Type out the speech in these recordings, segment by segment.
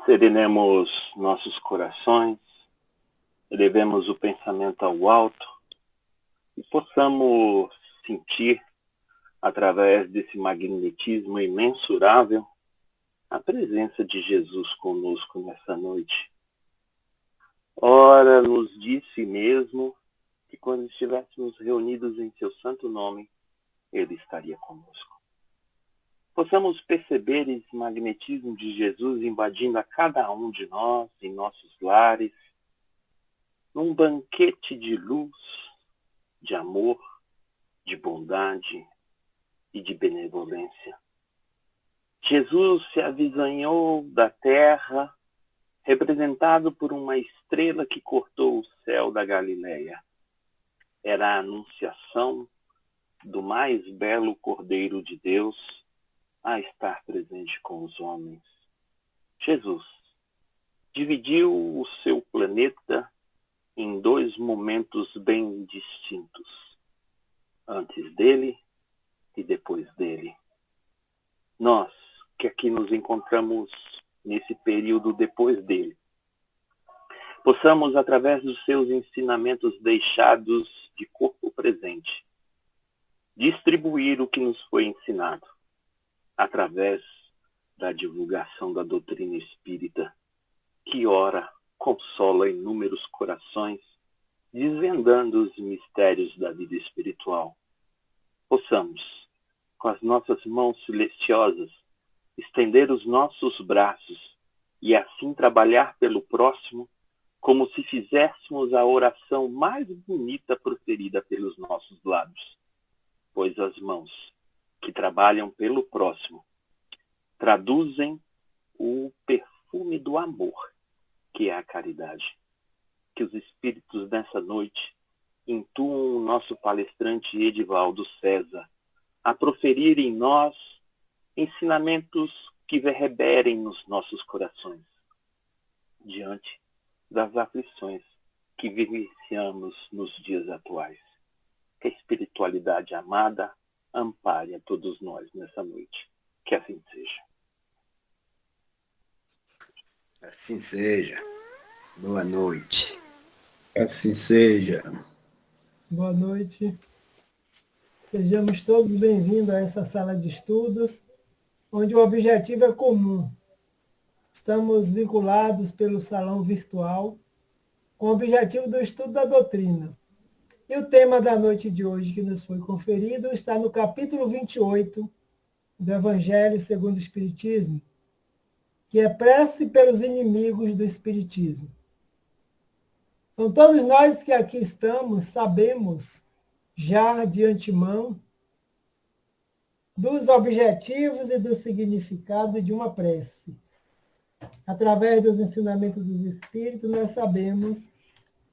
Serenemos nossos corações, elevemos o pensamento ao alto e possamos sentir, através desse magnetismo imensurável, a presença de Jesus conosco nessa noite. Ora, nos disse mesmo que quando estivéssemos reunidos em seu santo nome, Ele estaria conosco. Possamos perceber esse magnetismo de Jesus invadindo a cada um de nós, em nossos lares, num banquete de luz, de amor, de bondade e de benevolência. Jesus se avizinhou da terra, representado por uma estrela que cortou o céu da Galileia. Era a anunciação do mais belo Cordeiro de Deus a estar presente com os homens. Jesus dividiu o seu planeta em dois momentos bem distintos, antes dele e depois dele. Nós, que aqui nos encontramos nesse período depois dele, possamos, através dos seus ensinamentos deixados de corpo presente, distribuir o que nos foi ensinado, através da divulgação da doutrina espírita, que ora consola inúmeros corações, desvendando os mistérios da vida espiritual. Possamos, com as nossas mãos celestiosas, estender os nossos braços e assim trabalhar pelo próximo, como se fizéssemos a oração mais bonita proferida pelos nossos lábios, pois as mãos que trabalham pelo próximo traduzem o perfume do amor, que é a caridade. Que os espíritos nessa noite intuam o nosso palestrante Edivaldo César a proferir em nós ensinamentos que reverberem nos nossos corações, diante das aflições que vivenciamos nos dias atuais. Que a espiritualidade amada ampare a todos nós nessa noite. Que assim seja. Assim seja. Boa noite. Assim seja. Boa noite. Sejamos todos bem-vindos a essa sala de estudos, onde o objetivo é comum. Estamos vinculados pelo salão virtual com o objetivo do estudo da doutrina. E o tema da noite de hoje que nos foi conferido está no capítulo 28 do Evangelho segundo o Espiritismo, que é prece pelos inimigos do Espiritismo. Então, todos nós que aqui estamos sabemos já de antemão dos objetivos e do significado de uma prece. Através dos ensinamentos dos Espíritos, nós sabemos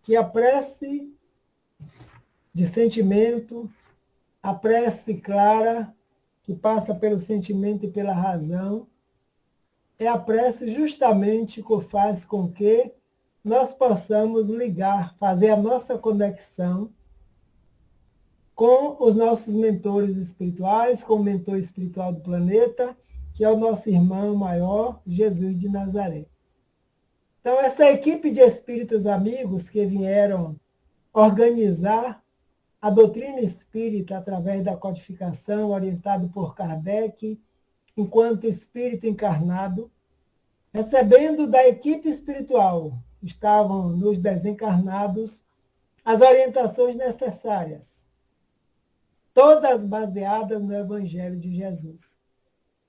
que a prece de sentimento, a prece clara, que passa pelo sentimento e pela razão, é a prece justamente que faz com que nós possamos ligar, fazer a nossa conexão com os nossos mentores espirituais, com o mentor espiritual do planeta, que é o nosso irmão maior, Jesus de Nazaré. Então, essa equipe de espíritos amigos que vieram organizar a doutrina espírita através da codificação, orientado por Kardec, enquanto espírito encarnado, recebendo da equipe espiritual, estavam nos desencarnados, as orientações necessárias, todas baseadas no Evangelho de Jesus.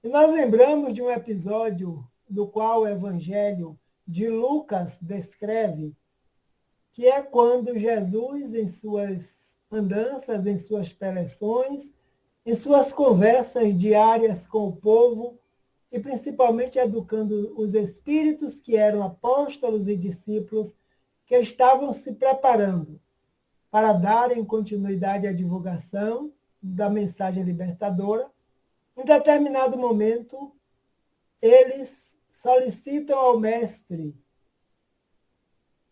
E nós lembramos de um episódio no qual o Evangelho de Lucas descreve, que é quando Jesus, em suas andanças, em suas preleções, em suas conversas diárias com o povo, e principalmente educando os espíritos que eram apóstolos e discípulos que estavam se preparando para darem continuidade à divulgação da mensagem libertadora. Em determinado momento, eles solicitam ao mestre,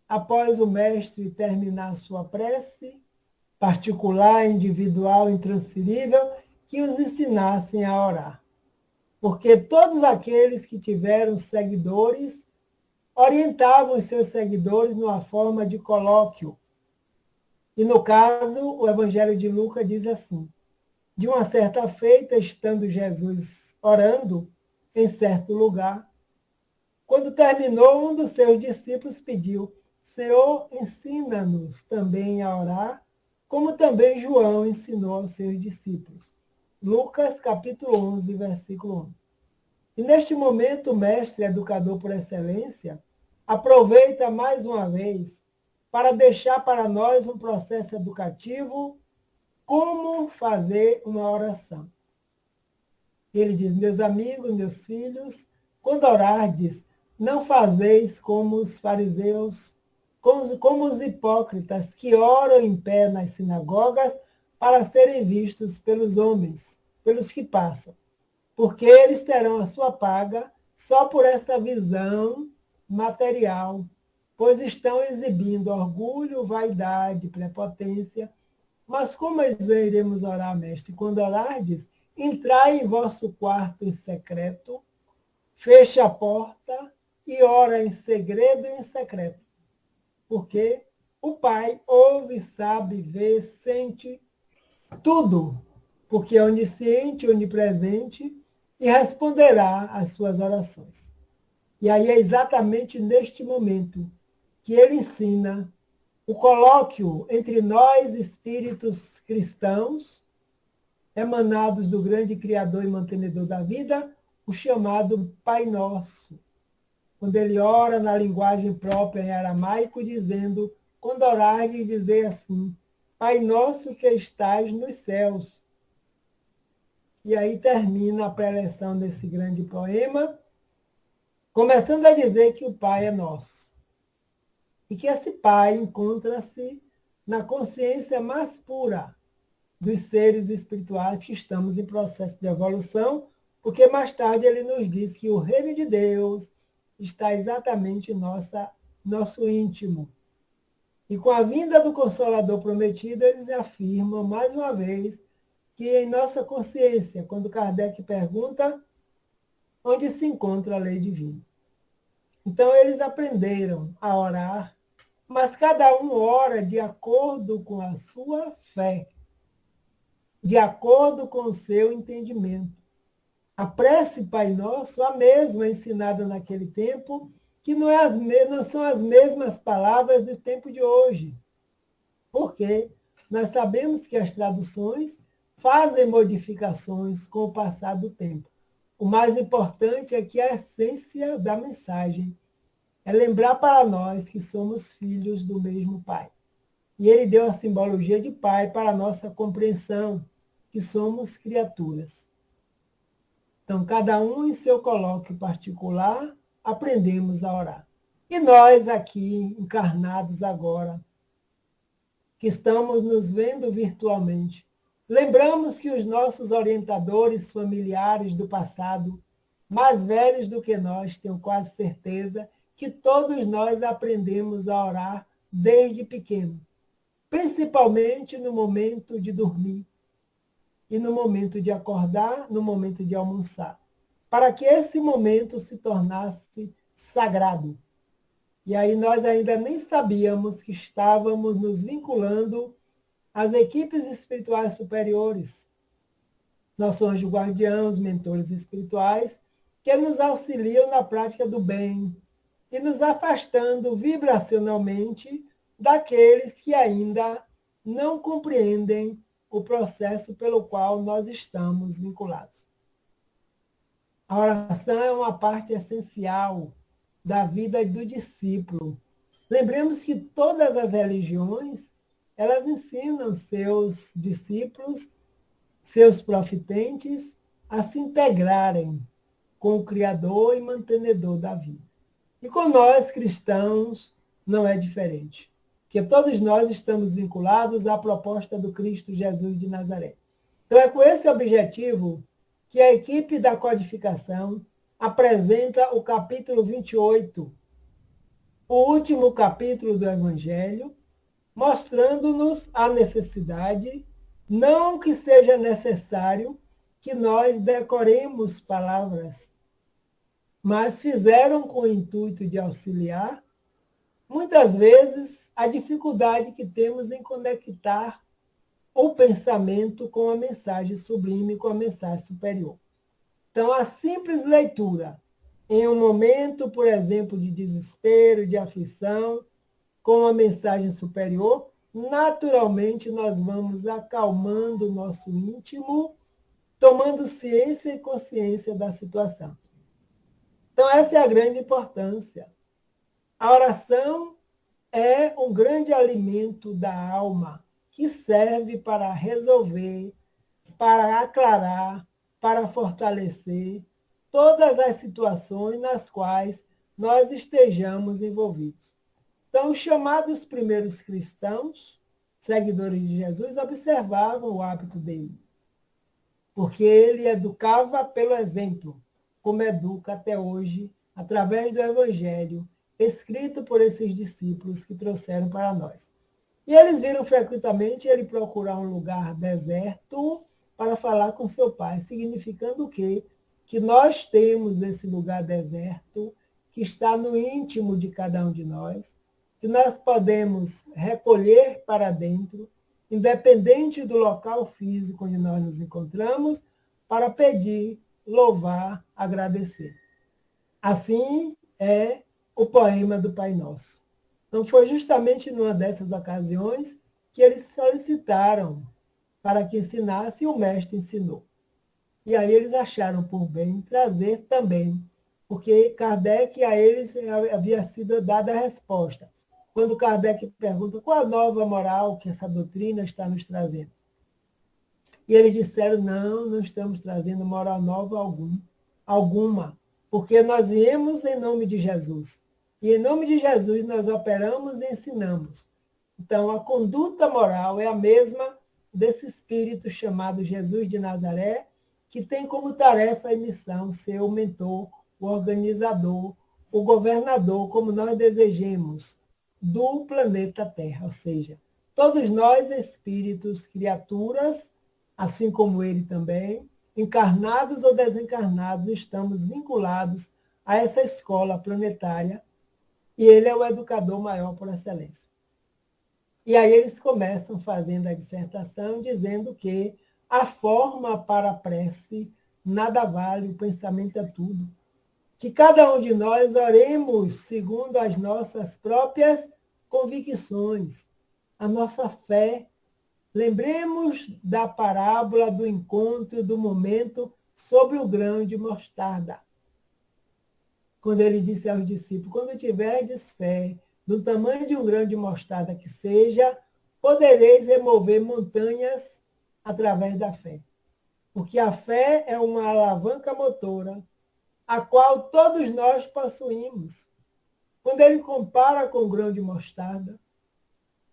após o mestre terminar sua prece, particular, individual, intransferível, que os ensinassem a orar. Porque todos aqueles que tiveram seguidores orientavam os seus seguidores numa forma de colóquio. E, no caso, o Evangelho de Lucas diz assim: de uma certa feita, estando Jesus orando em certo lugar, quando terminou, um dos seus discípulos pediu: Senhor, ensina-nos também a orar, como também João ensinou aos seus discípulos. Lucas, capítulo 11, versículo 1. E neste momento, o mestre educador por excelência aproveita mais uma vez para deixar para nós um processo educativo, como fazer uma oração. Ele diz: meus amigos, meus filhos, quando orardes, não fazeis como os fariseus, como os hipócritas que oram em pé nas sinagogas para serem vistos pelos homens, pelos que passam, porque eles terão a sua paga só por essa visão material, pois estão exibindo orgulho, vaidade, prepotência. Mas como iremos orar, mestre? Quando orardes, entrai em vosso quarto em secreto, feche a porta e ora em segredo e em secreto. Porque o Pai ouve, sabe, vê, sente tudo, porque é onisciente, onipresente e responderá às suas orações. E aí é exatamente neste momento que ele ensina o colóquio entre nós, espíritos cristãos, emanados do grande Criador e mantenedor da vida, o chamado Pai Nosso. Quando ele ora na linguagem própria em aramaico, dizendo, quando orares, dizer assim: Pai Nosso que estás nos céus. E aí termina a preleção desse grande poema, começando a dizer que o Pai é nosso. E que esse Pai encontra-se na consciência mais pura dos seres espirituais que estamos em processo de evolução, porque mais tarde ele nos diz que o reino de Deus está exatamente em nosso íntimo. E com a vinda do Consolador prometido, eles afirmam mais uma vez que em nossa consciência, quando Kardec pergunta onde se encontra a lei divina. Então, eles aprenderam a orar, mas cada um ora de acordo com a sua fé, de acordo com o seu entendimento. A prece Pai Nosso, a mesma ensinada naquele tempo, que não são as mesmas palavras do tempo de hoje. Porque nós sabemos que as traduções fazem modificações com o passar do tempo. O mais importante é que a essência da mensagem é lembrar para nós que somos filhos do mesmo Pai. E ele deu a simbologia de Pai para a nossa compreensão, que somos criaturas. Então, cada um em seu colóquio particular, aprendemos a orar. E nós aqui, encarnados agora, que estamos nos vendo virtualmente, lembramos que os nossos orientadores familiares do passado, mais velhos do que nós, tenho quase certeza, que todos nós aprendemos a orar desde pequeno, principalmente no momento de dormir e no momento de acordar, no momento de almoçar, para que esse momento se tornasse sagrado. E aí nós ainda nem sabíamos que estávamos nos vinculando às equipes espirituais superiores, nosso anjo guardião, os mentores espirituais, que nos auxiliam na prática do bem e nos afastando vibracionalmente daqueles que ainda não compreendem o processo pelo qual nós estamos vinculados. A oração é uma parte essencial da vida do discípulo. Lembremos que todas as religiões, elas ensinam seus discípulos, seus profitentes, a se integrarem com o Criador e mantenedor da vida. E com nós, cristãos, não é diferente. Porque todos nós estamos vinculados à proposta do Cristo Jesus de Nazaré. Então, é com esse objetivo que a equipe da codificação apresenta o capítulo 28, o último capítulo do Evangelho, mostrando-nos a necessidade, não que seja necessário que nós decoremos palavras, mas fizeram com o intuito de auxiliar, muitas vezes, a dificuldade que temos em conectar o pensamento com a mensagem sublime, com a mensagem superior. Então, a simples leitura, em um momento, por exemplo, de desespero, de aflição, com a mensagem superior, naturalmente nós vamos acalmando o nosso íntimo, tomando ciência e consciência da situação. Então, essa é a grande importância. A oração é um grande alimento da alma, que serve para resolver, para aclarar, para fortalecer todas as situações nas quais nós estejamos envolvidos. Então, os chamados primeiros cristãos, seguidores de Jesus, observavam o hábito dele, porque ele educava pelo exemplo, como educa até hoje, através do Evangelho, escrito por esses discípulos que trouxeram para nós. E eles viram frequentemente ele procurar um lugar deserto para falar com seu pai, significando o quê? Que nós temos esse lugar deserto, que está no íntimo de cada um de nós, que nós podemos recolher para dentro, independente do local físico onde nós nos encontramos, para pedir, louvar, agradecer. Assim é o poema do Pai Nosso. Então, foi justamente numa dessas ocasiões que eles solicitaram para que ensinasse e o mestre ensinou. E aí eles acharam por bem trazer também, porque Kardec, a eles havia sido dada a resposta. Quando Kardec pergunta qual a nova moral que essa doutrina está nos trazendo. E eles disseram, não estamos trazendo moral nova alguma, porque nós viemos em nome de Jesus. E em nome de Jesus nós operamos e ensinamos. Então, a conduta moral é a mesma desse espírito chamado Jesus de Nazaré, que tem como tarefa e missão ser o mentor, o organizador, o governador, como nós desejemos, do planeta Terra. Ou seja, todos nós, espíritos, criaturas, assim como ele também, encarnados ou desencarnados, estamos vinculados a essa escola planetária, e ele é o educador maior por excelência. E aí eles começam fazendo a dissertação, dizendo que a forma para a prece nada vale, o pensamento é tudo. Que cada um de nós oremos segundo as nossas próprias convicções, a nossa fé. Lembremos da parábola do encontro, do momento, sobre o grão de mostarda. Quando ele disse aos discípulos, quando tiverdes fé, do tamanho de um grão de mostarda que seja, podereis remover montanhas através da fé. Porque a fé é uma alavanca motora, a qual todos nós possuímos. Quando ele compara com o grão de mostarda,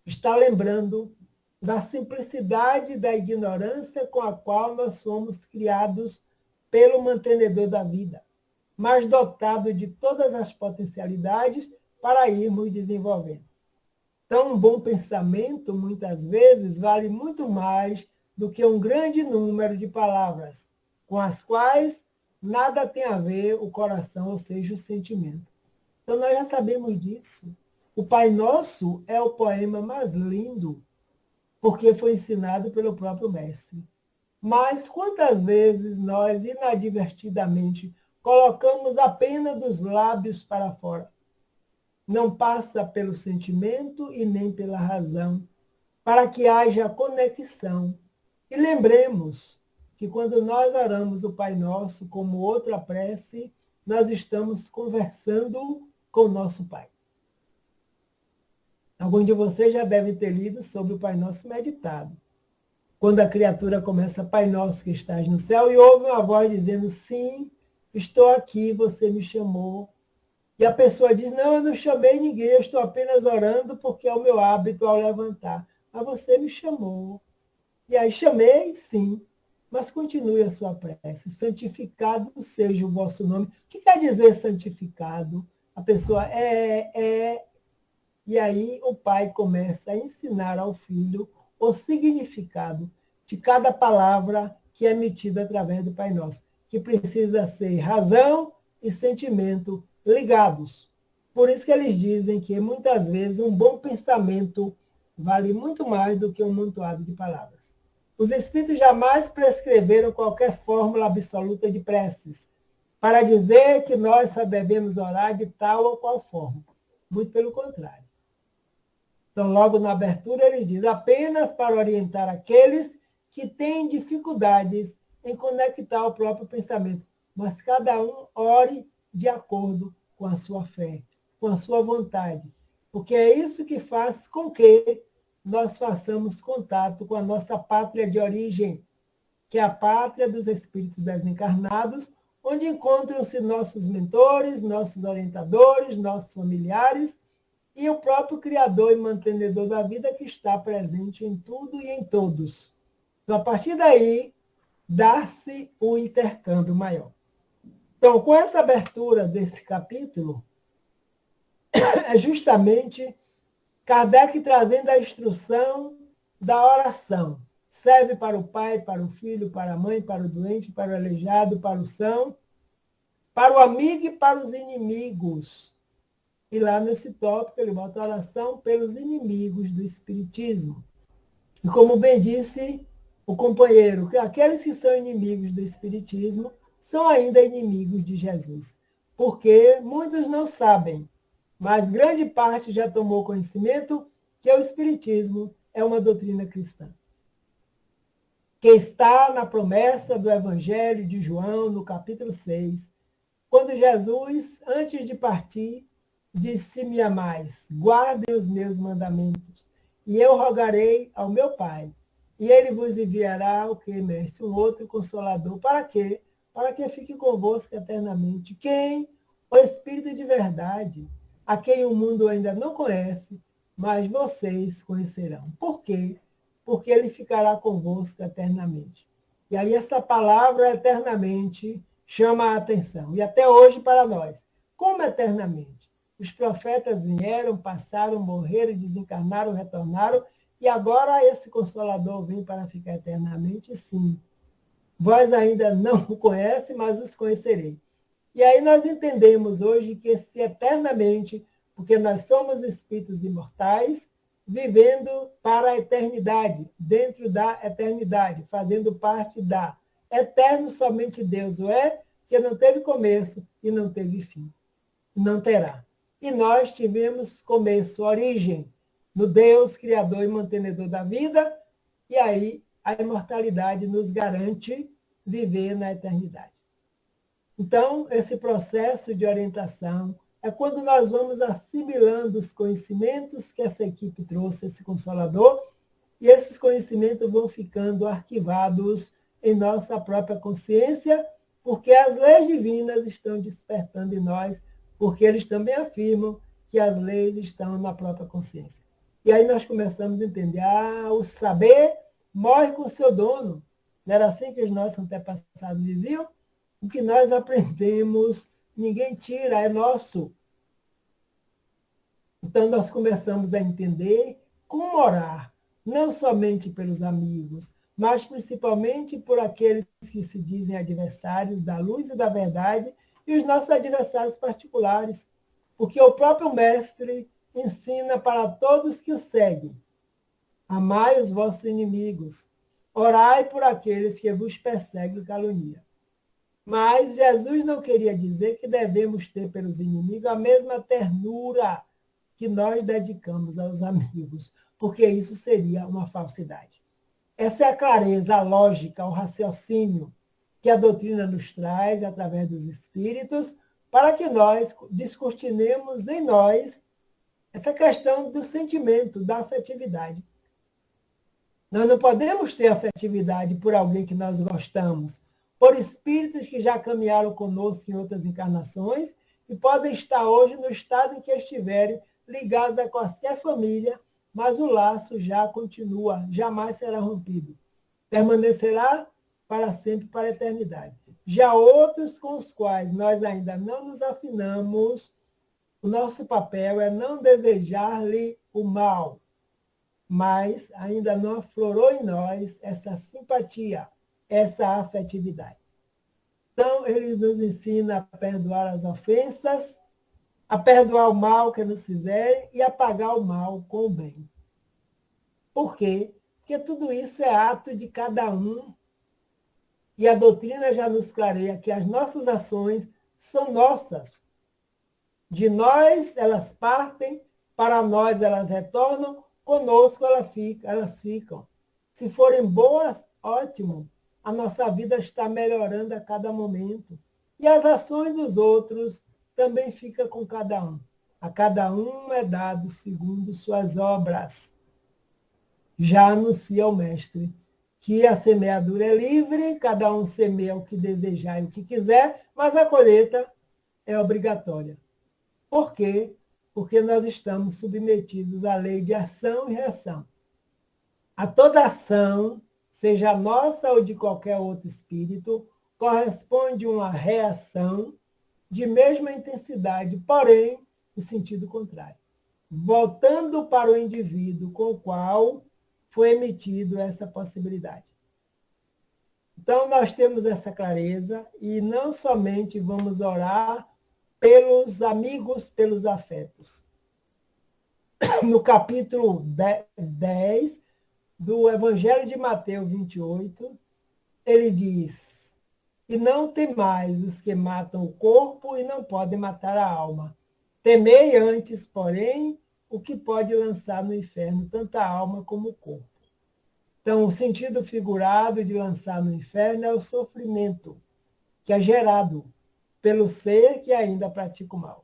está lembrando da simplicidade da ignorância com a qual nós somos criados pelo mantenedor da vida, mas dotado de todas as potencialidades para irmos desenvolvendo. Então, um bom pensamento, muitas vezes, vale muito mais do que um grande número de palavras, com as quais nada tem a ver o coração, ou seja, o sentimento. Então, nós já sabemos disso. O Pai Nosso é o poema mais lindo, porque foi ensinado pelo próprio Mestre. Mas quantas vezes nós, inadvertidamente, colocamos a pena dos lábios para fora? Não passa pelo sentimento e nem pela razão, para que haja conexão. E lembremos que quando nós oramos o Pai Nosso como outra prece, nós estamos conversando com o nosso Pai. Alguns de vocês já devem ter lido sobre o Pai Nosso meditado. Quando a criatura começa, Pai Nosso que estás no céu, e ouve uma voz dizendo, sim, estou aqui, você me chamou. E a pessoa diz, não, eu não chamei ninguém, eu estou apenas orando porque é o meu hábito ao levantar. Mas você me chamou. E aí, chamei, sim, mas continue a sua prece. Santificado seja o vosso nome. O que quer dizer santificado? A pessoa E aí o pai começa a ensinar ao filho o significado de cada palavra que é emitida através do Pai Nosso, que precisa ser razão e sentimento ligados. Por isso que eles dizem que, muitas vezes, um bom pensamento vale muito mais do que um amontoado de palavras. Os Espíritos jamais prescreveram qualquer fórmula absoluta de preces, para dizer que nós só devemos orar de tal ou qual forma. Muito pelo contrário. Então, logo na abertura, ele diz, apenas para orientar aqueles que têm dificuldades em conectar o próprio pensamento. Mas cada um ore de acordo com a sua fé, com a sua vontade. Porque é isso que faz com que nós façamos contato com a nossa pátria de origem, que é a pátria dos espíritos desencarnados, onde encontram-se nossos mentores, nossos orientadores, nossos familiares, e o próprio Criador e mantenedor da vida que está presente em tudo e em todos. Então, a partir daí, dá-se um intercâmbio maior. Então, com essa abertura desse capítulo, é justamente Kardec trazendo a instrução da oração. Serve para o pai, para o filho, para a mãe, para o doente, para o aleijado, para o são, para o amigo e para os inimigos. E lá nesse tópico ele bota a oração pelos inimigos do Espiritismo. E como bem disse o companheiro, que aqueles que são inimigos do Espiritismo são ainda inimigos de Jesus. Porque muitos não sabem, mas grande parte já tomou conhecimento que o Espiritismo é uma doutrina cristã, que está na promessa do Evangelho de João, no capítulo 6, quando Jesus, antes de partir, disse, se me amais, guardem os meus mandamentos, e eu rogarei ao meu Pai, e ele vos enviará o que, mestre? Um outro Consolador. Para quê? Para que fique convosco eternamente. Quem? O Espírito de verdade, a quem o mundo ainda não conhece, mas vocês conhecerão. Por quê? Porque ele ficará convosco eternamente. E aí essa palavra eternamente chama a atenção. E até hoje para nós. Como eternamente? Os profetas vieram, passaram, morreram, desencarnaram, retornaram, e agora esse Consolador vem para ficar eternamente? Sim. Vós ainda não o conhecem, mas os conhecerei. E aí nós entendemos hoje que esse eternamente, porque nós somos espíritos imortais, vivendo para a eternidade, dentro da eternidade, fazendo parte da. Eterno somente Deus o é, que não teve começo e não teve fim. Não terá. E nós tivemos começo, origem, no Deus, Criador e mantenedor da vida, e aí a imortalidade nos garante viver na eternidade. Então, esse processo de orientação é quando nós vamos assimilando os conhecimentos que essa equipe trouxe, esse Consolador, e esses conhecimentos vão ficando arquivados em nossa própria consciência, porque as leis divinas estão despertando em nós, porque eles também afirmam que as leis estão na própria consciência. E aí nós começamos a entender, o saber morre com o seu dono. Não era assim que os nossos antepassados diziam? O que nós aprendemos, ninguém tira, é nosso. Então nós começamos a entender como orar, não somente pelos amigos, mas principalmente por aqueles que se dizem adversários da luz e da verdade, e os nossos adversários particulares, porque o próprio Mestre ensina para todos que o seguem, amai os vossos inimigos, orai por aqueles que vos perseguem e caluniam. Mas Jesus não queria dizer que devemos ter pelos inimigos a mesma ternura que nós dedicamos aos amigos, porque isso seria uma falsidade. Essa é a clareza, a lógica, o raciocínio que a doutrina nos traz através dos espíritos, para que nós descortinemos em nós essa questão do sentimento, da afetividade. Nós não podemos ter afetividade por alguém que nós gostamos, por espíritos que já caminharam conosco em outras encarnações e podem estar hoje no estado em que estiverem, ligados a qualquer família, mas o laço já continua, jamais será rompido. Permanecerá para sempre, para a eternidade. Já outros com os quais nós ainda não nos afinamos, o nosso papel é não desejar-lhe o mal, mas ainda não aflorou em nós essa simpatia, essa afetividade. Então, Então, ele nos ensina a perdoar as ofensas, a perdoar o mal que nos fizerem e a pagar o mal com o bem. Por quê? Porque tudo isso é ato de cada um. E a doutrina já nos clareia que as nossas ações são nossas. De nós elas partem, para nós elas retornam, conosco elas ficam. Se forem boas, ótimo. A nossa vida está melhorando a cada momento. E as ações dos outros também ficam com cada um. A cada um é dado segundo suas obras. Já anuncia o Mestre que a semeadura é livre, cada um semeia o que desejar e o que quiser, mas a colheita é obrigatória. Por quê? Porque nós estamos submetidos à lei de ação e reação. A toda ação, seja nossa ou de qualquer outro espírito, corresponde uma reação de mesma intensidade, porém, no sentido contrário, voltando para o indivíduo com o qual foi emitido essa possibilidade. Então, nós temos essa clareza e não somente vamos orar pelos amigos, pelos afetos. No capítulo 10 do Evangelho de Mateus 28, ele diz: e não temais os que matam o corpo e não podem matar a alma. Temei antes, porém, o que pode lançar no inferno tanto a alma como o corpo. Então, o sentido figurado de lançar no inferno é o sofrimento que é gerado pelo ser que ainda pratica o mal.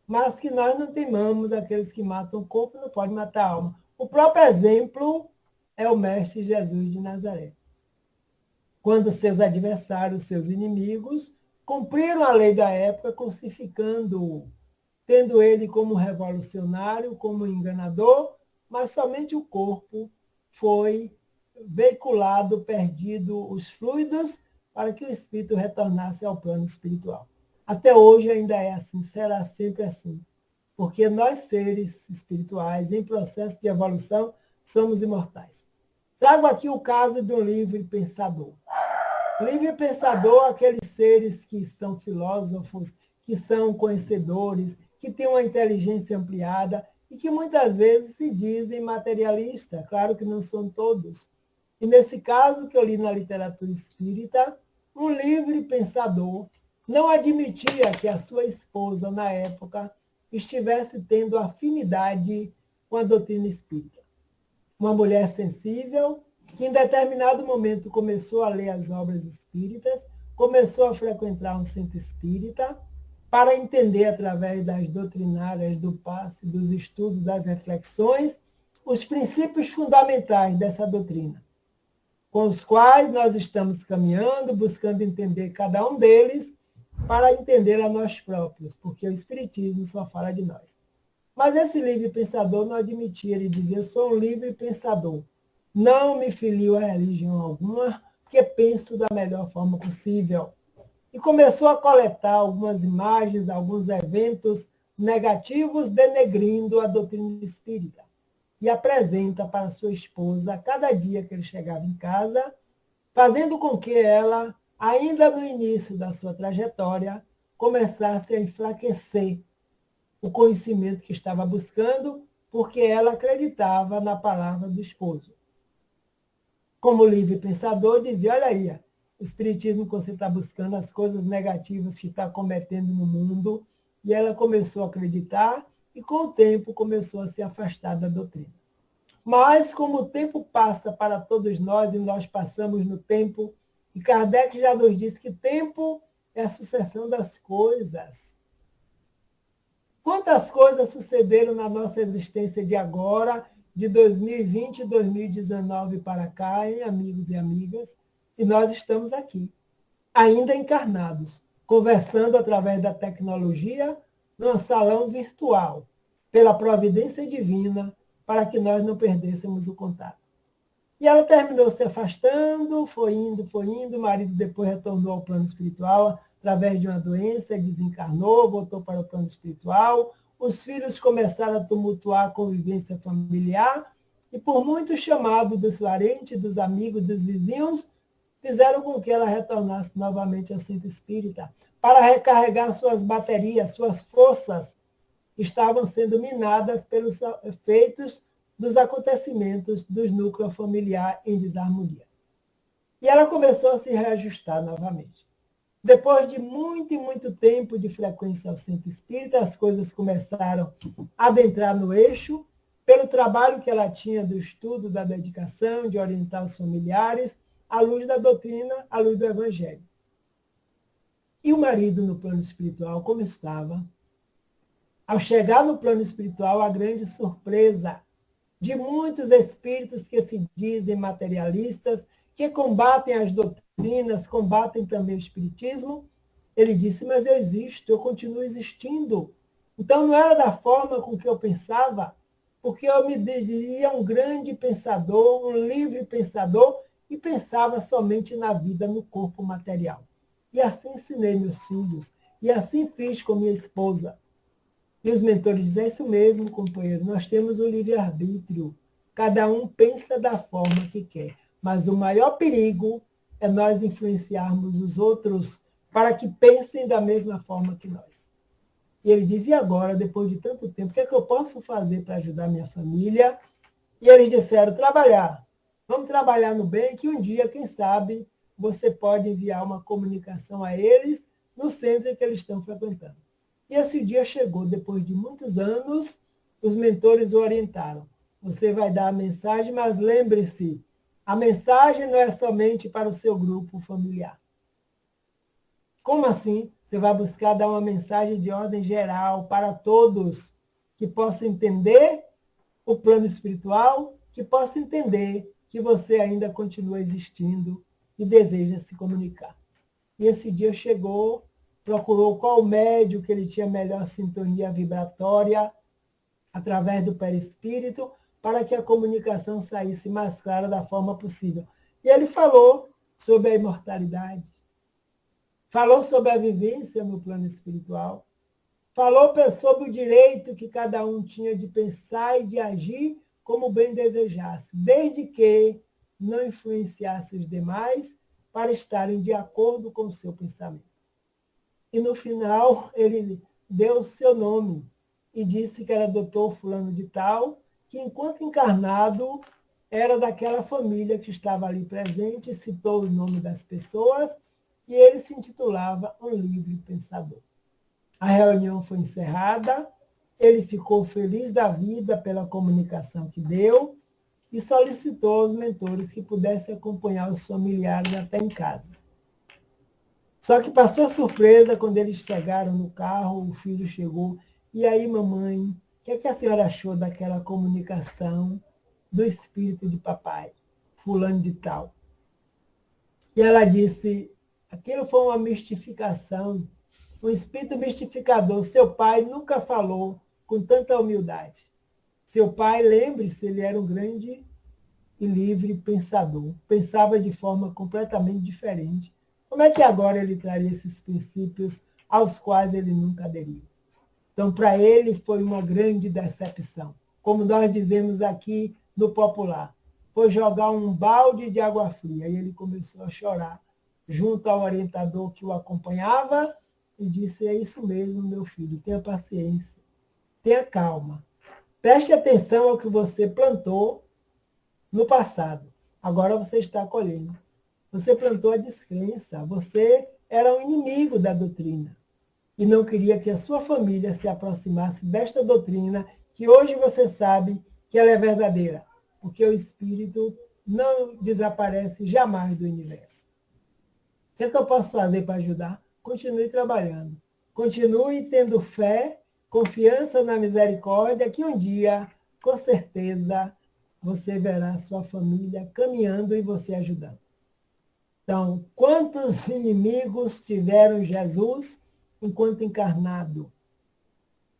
Mas que nós não temamos aqueles que matam o corpo e não podem matar a alma. O próprio exemplo é o Mestre Jesus de Nazaré. Quando seus adversários, seus inimigos, cumpriram a lei da época, crucificando-o, tendo ele como revolucionário, como enganador, mas somente o corpo foi veiculado, perdido os fluidos, para que o espírito retornasse ao plano espiritual. Até hoje ainda é assim, será sempre assim. Porque nós, seres espirituais, em processo de evolução, somos imortais. Trago aqui o caso do livre pensador. Livre pensador, aqueles seres que são filósofos, que são conhecedores, que têm uma inteligência ampliada e que muitas vezes se dizem materialistas. Claro que não são todos. E nesse caso que eu li na literatura espírita, um livre pensador não admitia que a sua esposa, na época, estivesse tendo afinidade com a doutrina espírita. Uma mulher sensível, que em determinado momento começou a ler as obras espíritas, começou a frequentar um centro espírita, para entender, através das doutrinárias, do passe, dos estudos, das reflexões, os princípios fundamentais dessa doutrina, com os quais nós estamos caminhando, buscando entender cada um deles, para entender a nós próprios, porque o Espiritismo só fala de nós. Mas esse livre pensador não admitia, ele dizia: eu sou um livre pensador, não me filio a religião alguma, porque penso da melhor forma possível. E começou a coletar algumas imagens, alguns eventos negativos, denegrindo a doutrina espírita. E apresenta para sua esposa, a cada dia que ele chegava em casa, fazendo com que ela, ainda no início da sua trajetória, começasse a enfraquecer o conhecimento que estava buscando, porque ela acreditava na palavra do esposo. Como livre pensador, dizia: olha aí, o espiritismo que você está buscando, as coisas negativas que está cometendo no mundo, e ela começou a acreditar e, com o tempo, começou a se afastar da doutrina. Mas, como o tempo passa para todos nós, e nós passamos no tempo, e Kardec já nos disse que tempo é a sucessão das coisas. Quantas coisas sucederam na nossa existência de agora, de 2020 e 2019 para cá, hein, amigos e amigas? E nós estamos aqui, ainda encarnados, conversando através da tecnologia, num salão virtual, pela providência divina, para que nós não perdêssemos o contato. E ela terminou se afastando, foi indo, o marido depois retornou ao plano espiritual, através de uma doença, desencarnou, voltou para o plano espiritual, os filhos começaram a tumultuar a convivência familiar, e por muito chamado dos parentes, dos amigos, dos vizinhos, fizeram com que ela retornasse novamente ao centro espírita para recarregar suas baterias, suas forças estavam sendo minadas pelos efeitos dos acontecimentos dos núcleos familiares em desarmonia. E ela começou a se reajustar novamente. Depois de muito e muito tempo de frequência ao centro espírita, as coisas começaram a adentrar no eixo, pelo trabalho que ela tinha do estudo, da dedicação, de orientar os familiares, à luz da doutrina, à luz do evangelho. E o marido no plano espiritual, como estava? Ao chegar no plano espiritual, a grande surpresa de muitos espíritos que se dizem materialistas, que combatem as doutrinas, combatem também o espiritismo, ele disse, mas eu existo, eu continuo existindo. Então não era da forma com que eu pensava, porque eu me dizia um grande pensador, um livre pensador, e pensava somente na vida, no corpo material. E assim ensinei meus filhos, e assim fiz com minha esposa. E os mentores dizem, é isso mesmo, companheiro, nós temos o livre-arbítrio. Cada um pensa da forma que quer. Mas o maior perigo é nós influenciarmos os outros para que pensem da mesma forma que nós. E ele diz, e agora, depois de tanto tempo, o que é que eu posso fazer para ajudar minha família? E eles disseram, trabalhar. Vamos trabalhar no bem, que um dia, quem sabe, você pode enviar uma comunicação a eles no centro em que eles estão frequentando. E esse dia chegou, depois de muitos anos, os mentores o orientaram. Você vai dar a mensagem, mas lembre-se, a mensagem não é somente para o seu grupo familiar. Como assim? Você vai buscar dar uma mensagem de ordem geral para todos, que possam entender o plano espiritual, que possam entender que você ainda continua existindo e deseja se comunicar. E esse dia chegou, procurou qual médium que ele tinha melhor sintonia vibratória através do perispírito para que a comunicação saísse mais clara da forma possível. E ele falou sobre a imortalidade, falou sobre a vivência no plano espiritual, falou sobre o direito que cada um tinha de pensar e de agir como bem desejasse, desde que não influenciasse os demais para estarem de acordo com o seu pensamento. E no final, ele deu o seu nome e disse que era doutor fulano de tal, que enquanto encarnado era daquela família que estava ali presente, citou o nome das pessoas, e ele se intitulava um livre pensador. A reunião foi encerrada, ele ficou feliz da vida pela comunicação que deu e solicitou aos mentores que pudessem acompanhar os familiares até em casa. Só que passou surpresa quando eles chegaram no carro, o filho chegou. E aí, mamãe, o que é que a senhora achou daquela comunicação do espírito de papai, fulano de tal? E ela disse, aquilo foi uma mistificação, um espírito mistificador. Seu pai nunca falou com tanta humildade. Seu pai, lembre-se, ele era um grande e livre pensador. Pensava de forma completamente diferente. Como é que agora ele traria esses princípios aos quais ele nunca aderiu? Então, para ele, foi uma grande decepção. Como nós dizemos aqui no popular, foi jogar um balde de água fria. E ele começou a chorar junto ao orientador que o acompanhava e disse, é isso mesmo, meu filho, tenha paciência, tenha calma. Preste atenção ao que você plantou no passado. Agora você está colhendo. Você plantou a descrença, você era um inimigo da doutrina e não queria que a sua família se aproximasse desta doutrina que hoje você sabe que ela é verdadeira, porque o espírito não desaparece jamais do universo. O que eu posso fazer para ajudar? Continue trabalhando. Continue tendo fé, confiança na misericórdia, que um dia, com certeza, você verá a sua família caminhando e você ajudando. Então, quantos inimigos tiveram Jesus enquanto encarnado?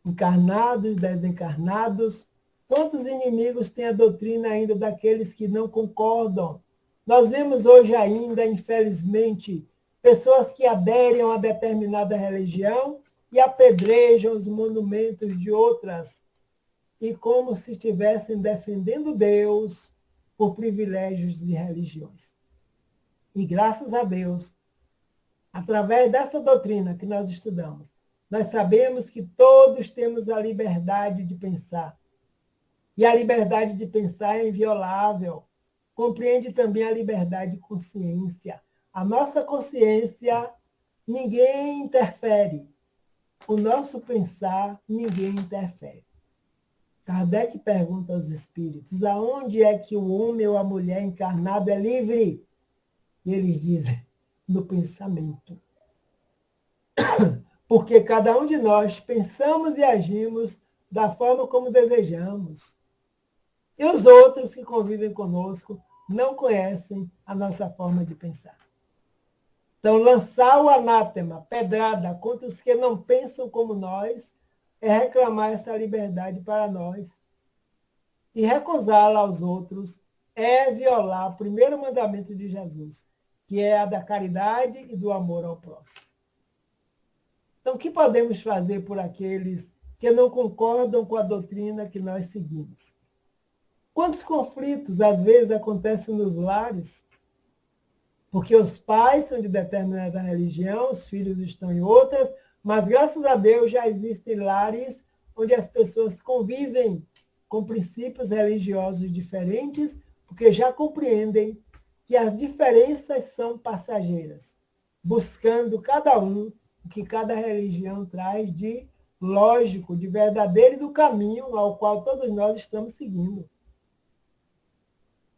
Encarnados, desencarnados. Quantos inimigos tem a doutrina ainda daqueles que não concordam? Nós vemos hoje ainda, infelizmente, pessoas que aderem a uma determinada religião e apedrejam os monumentos de outras, e como se estivessem defendendo Deus por privilégios de religiões. E graças a Deus, através dessa doutrina que nós estudamos, nós sabemos que todos temos a liberdade de pensar. E a liberdade de pensar é inviolável. Compreende também a liberdade de consciência. A nossa consciência, ninguém interfere. O nosso pensar, ninguém interfere. Kardec pergunta aos espíritos, aonde é que o homem ou a mulher encarnado é livre? E eles dizem, no pensamento. Porque cada um de nós pensamos e agimos da forma como desejamos. E os outros que convivem conosco não conhecem a nossa forma de pensar. Então, lançar o anátema, pedrada, contra os que não pensam como nós, é reclamar essa liberdade para nós. E recusá-la aos outros é violar o primeiro mandamento de Jesus, que é a da caridade e do amor ao próximo. Então, o que podemos fazer por aqueles que não concordam com a doutrina que nós seguimos? Quantos conflitos, às vezes, acontecem nos lares? Porque os pais são de determinada religião, os filhos estão em outras, mas, graças a Deus, já existem lares onde as pessoas convivem com princípios religiosos diferentes, porque já compreendem que as diferenças são passageiras, buscando cada um o que cada religião traz de lógico, de verdadeiro e do caminho ao qual todos nós estamos seguindo.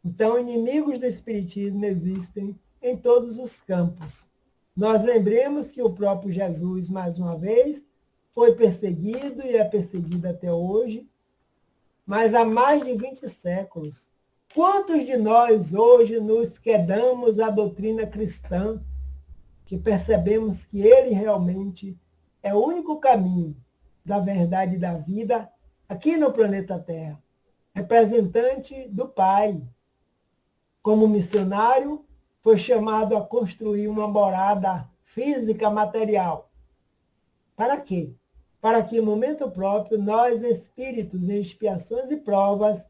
Então, inimigos do Espiritismo existem em todos os campos. Nós lembremos que o próprio Jesus, mais uma vez, foi perseguido e é perseguido até hoje, mas há mais de 20 séculos. Quantos de nós hoje nos quedamos à doutrina cristã, que percebemos que ele realmente é o único caminho da verdade e da vida aqui no planeta Terra, representante do Pai. Como missionário, foi chamado a construir uma morada física material. Para quê? Para que, no momento próprio, nós, espíritos em expiações e provas,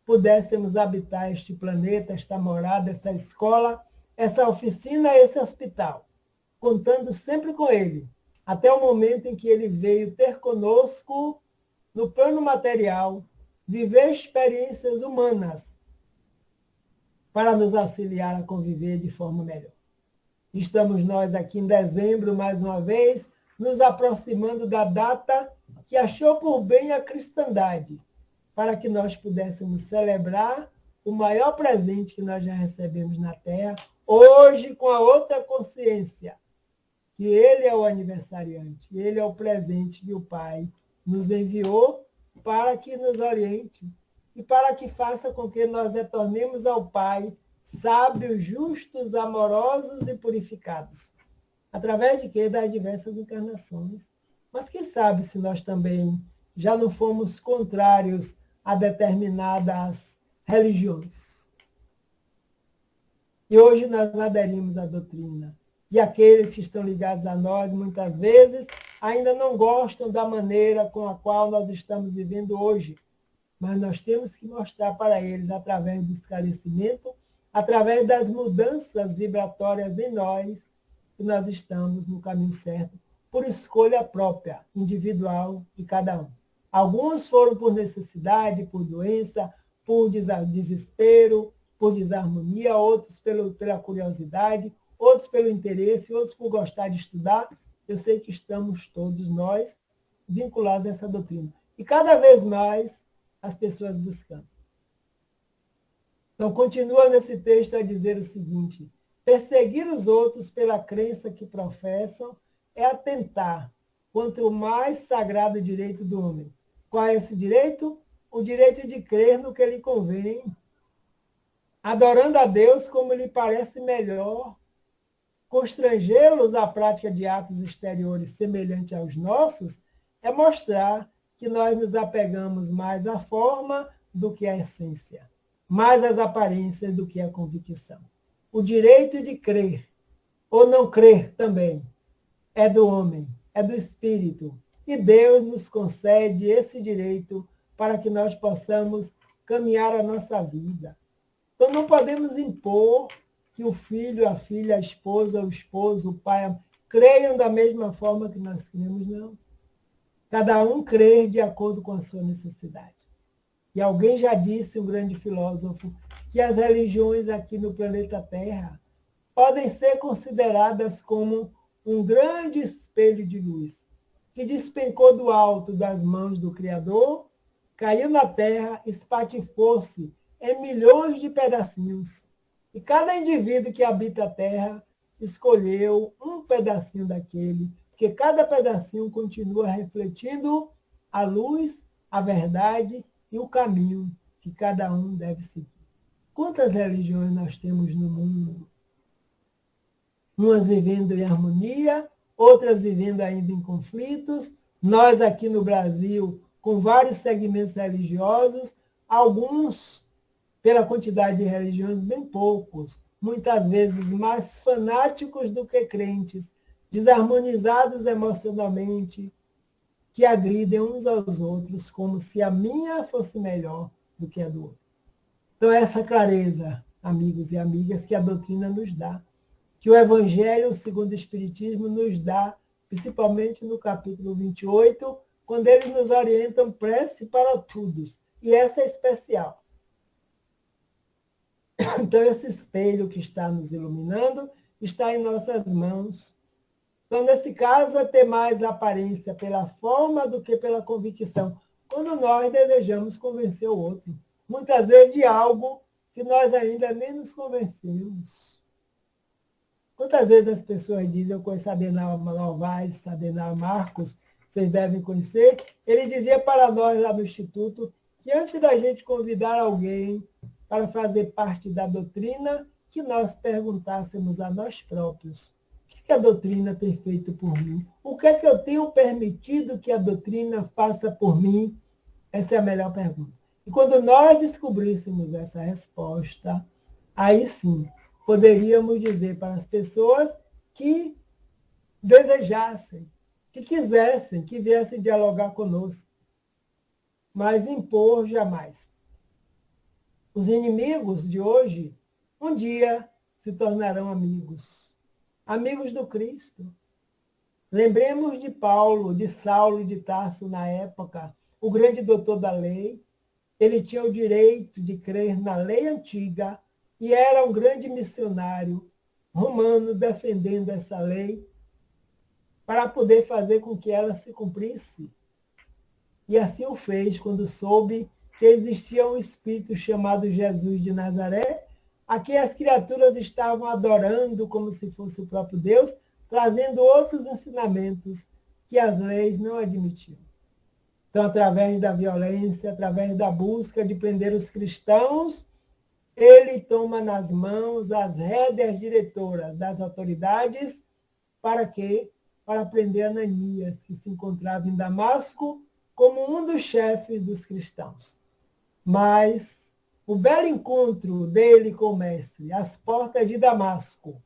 pudéssemos habitar este planeta, esta morada, essa escola, essa oficina, esse hospital, contando sempre com ele, até o momento em que ele veio ter conosco, no plano material, viver experiências humanas, para nos auxiliar a conviver de forma melhor. Estamos nós aqui em dezembro, mais uma vez, nos aproximando da data que achou por bem a cristandade, para que nós pudéssemos celebrar o maior presente que nós já recebemos na Terra, hoje com a outra consciência, que ele é o aniversariante, ele é o presente que o Pai nos enviou para que nos oriente e para que faça com que nós retornemos ao Pai sábios, justos, amorosos e purificados. Através de quê? Das diversas encarnações. Mas quem sabe se nós também já não fomos contrários a determinadas religiões. E hoje nós aderimos à doutrina. E aqueles que estão ligados a nós, muitas vezes, ainda não gostam da maneira com a qual nós estamos vivendo hoje. Mas nós temos que mostrar para eles, através do esclarecimento, através das mudanças vibratórias em nós, que nós estamos no caminho certo, por escolha própria, individual de cada um. Alguns foram por necessidade, por doença, por desespero, por desarmonia, outros pela curiosidade, outros pelo interesse, outros por gostar de estudar. Eu sei que estamos todos nós vinculados a essa doutrina. E cada vez mais as pessoas buscando. Então, continua nesse texto a dizer o seguinte: perseguir os outros pela crença que professam é atentar contra o mais sagrado direito do homem. Qual é esse direito? O direito de crer no que lhe convém, adorando a Deus como lhe parece melhor. Constrangê-los à prática de atos exteriores semelhantes aos nossos é mostrar que nós nos apegamos mais à forma do que à essência, mais às aparências do que à convicção. O direito de crer, ou não crer também, é do homem, é do espírito. E Deus nos concede esse direito para que nós possamos caminhar a nossa vida. Então não podemos impor que o filho, a filha, a esposa, o esposo, o pai, creiam da mesma forma que nós cremos, não. Cada um crê de acordo com a sua necessidade. E alguém já disse, um grande filósofo, que as religiões aqui no planeta Terra podem ser consideradas como um grande espelho de luz, que despencou do alto das mãos do Criador, caiu na terra, espatifou-se em milhões de pedacinhos. E cada indivíduo que habita a terra escolheu um pedacinho daquele, porque cada pedacinho continua refletindo a luz, a verdade e o caminho que cada um deve seguir. Quantas religiões nós temos no mundo? Umas vivendo em harmonia, outras vivendo ainda em conflitos. Nós aqui no Brasil, com vários segmentos religiosos, alguns, pela quantidade de religiões, bem poucos, muitas vezes mais fanáticos do que crentes, desarmonizados emocionalmente, que agridem uns aos outros, como se a minha fosse melhor do que a do outro. Então, essa clareza, amigos e amigas, que a doutrina nos dá, que o Evangelho, segundo o Espiritismo, nos dá, principalmente no capítulo 28, quando eles nos orientam prece para todos. E essa é especial. Então, esse espelho que está nos iluminando está em nossas mãos. Então, nesse caso, é ter mais aparência pela forma do que pela convicção, quando nós desejamos convencer o outro. Muitas vezes de algo que nós ainda nem nos convencemos. Quantas vezes as pessoas dizem, eu conheço Adenal Novaes, Adenal Marcos, vocês devem conhecer, ele dizia para nós lá no Instituto que antes da gente convidar alguém para fazer parte da doutrina, que nós perguntássemos a nós próprios, o que a doutrina tem feito por mim? O que é que eu tenho permitido que a doutrina faça por mim? Essa é a melhor pergunta. E quando nós descobríssemos essa resposta, aí sim, poderíamos dizer para as pessoas que desejassem, que quisessem, que viessem dialogar conosco. Mas impor jamais. Os inimigos de hoje, um dia, se tornarão amigos. Amigos do Cristo. Lembremos de Paulo, de Saulo de Tarso na época, o grande doutor da lei. Ele tinha o direito de crer na lei antiga e era um grande missionário romano defendendo essa lei para poder fazer com que ela se cumprisse. E assim o fez quando soube que existia um espírito chamado Jesus de Nazaré, a quem as criaturas estavam adorando como se fosse o próprio Deus, trazendo outros ensinamentos que as leis não admitiam. Então, através da violência, através da busca de prender os cristãos, ele toma nas mãos as rédeas diretoras das autoridades. Para quê? Para prender Ananias, que se encontrava em Damasco como um dos chefes dos cristãos. Mas o belo encontro dele com o mestre, às portas de Damasco,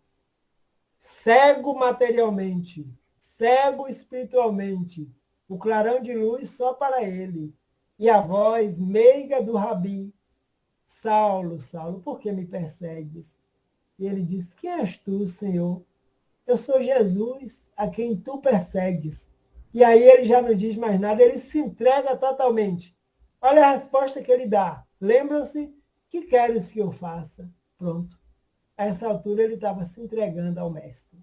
cego materialmente, cego espiritualmente, o clarão de luz só para ele, e a voz meiga do rabi, Saulo, Saulo, por que me persegues? E ele diz, quem és tu, Senhor? Eu sou Jesus, a quem tu persegues. E aí ele já não diz mais nada, ele se entrega totalmente. Olha a resposta que ele dá. Lembram-se? Que queres que eu faça? Pronto. A essa altura ele estava se entregando ao mestre.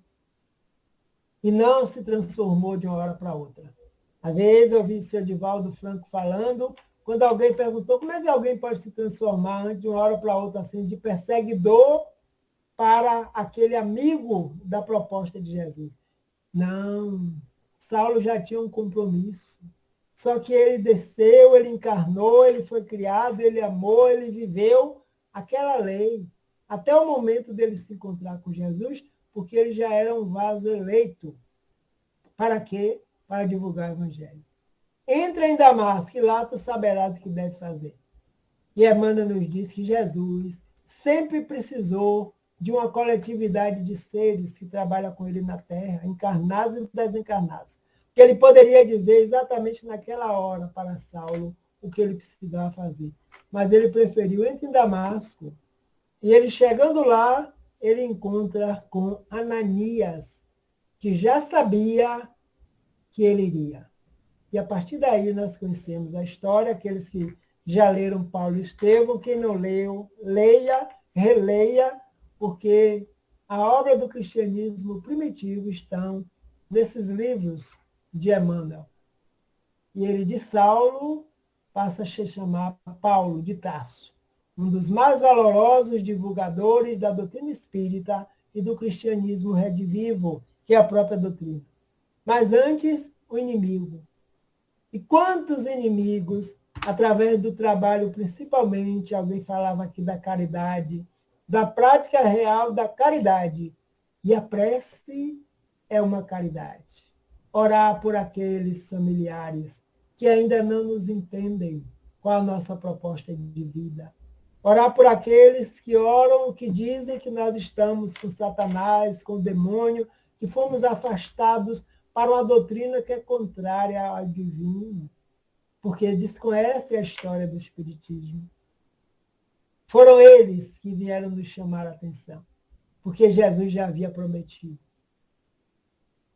E não se transformou de uma hora para outra. Às vezes eu vi o seu Divaldo Franco falando, quando alguém perguntou como é que alguém pode se transformar de uma hora para outra, assim, de perseguidor para aquele amigo da proposta de Jesus. Não, Saulo já tinha um compromisso. Só que ele desceu, ele encarnou, ele foi criado, ele amou, ele viveu aquela lei, até o momento dele se encontrar com Jesus, porque ele já era um vaso eleito. Para quê? Para divulgar o Evangelho. Entra em Damasco, e lá tu saberás o que deve fazer. E Emmanuel nos diz que Jesus sempre precisou de uma coletividade de seres que trabalham com ele na Terra, encarnados e desencarnados. Que ele poderia dizer exatamente naquela hora para Saulo o que ele precisava fazer. Mas ele preferiu entrar em Damasco, e ele chegando lá, ele encontra com Ananias, que já sabia que ele iria. E a partir daí nós conhecemos a história, aqueles que já leram Paulo e Estevão, quem não leu, leia, releia, porque a obra do cristianismo primitivo estão nesses livros de Emmanuel. E ele de Saulo passa a se chamar Paulo de Tarso, um dos mais valorosos divulgadores da doutrina espírita e do cristianismo redivivo, que é a própria doutrina. Mas antes, o inimigo. E quantos inimigos, através do trabalho, principalmente, alguém falava aqui da caridade, da prática real da caridade. E a prece é uma caridade. Orar por aqueles familiares que ainda não nos entendem qual a nossa proposta de vida. Orar por aqueles que oram, que dizem que nós estamos com Satanás, com o demônio, que fomos afastados para uma doutrina que é contrária ao divino, porque desconhecem a história do Espiritismo. Foram eles que vieram nos chamar a atenção, porque Jesus já havia prometido.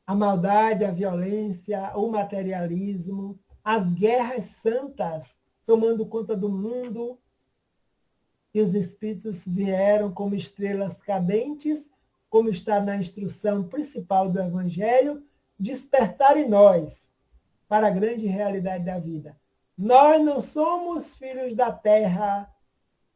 A maldade, a violência, o materialismo, as guerras santas tomando conta do mundo, e os Espíritos vieram como estrelas cadentes, como está na instrução principal do Evangelho, despertar em nós para a grande realidade da vida. Nós não somos filhos da terra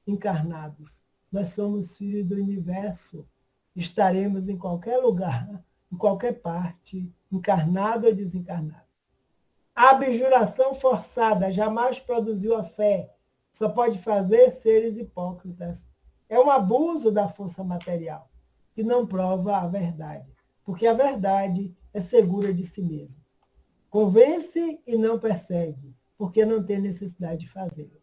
encarnados. Nós somos filhos do universo. Estaremos em qualquer lugar, em qualquer parte, encarnado ou desencarnado. A abjuração forçada jamais produziu a fé. Só pode fazer seres hipócritas. É um abuso da força material, que não prova a verdade, porque a verdade é segura de si mesma. Convence e não persegue, porque não tem necessidade de fazê-lo.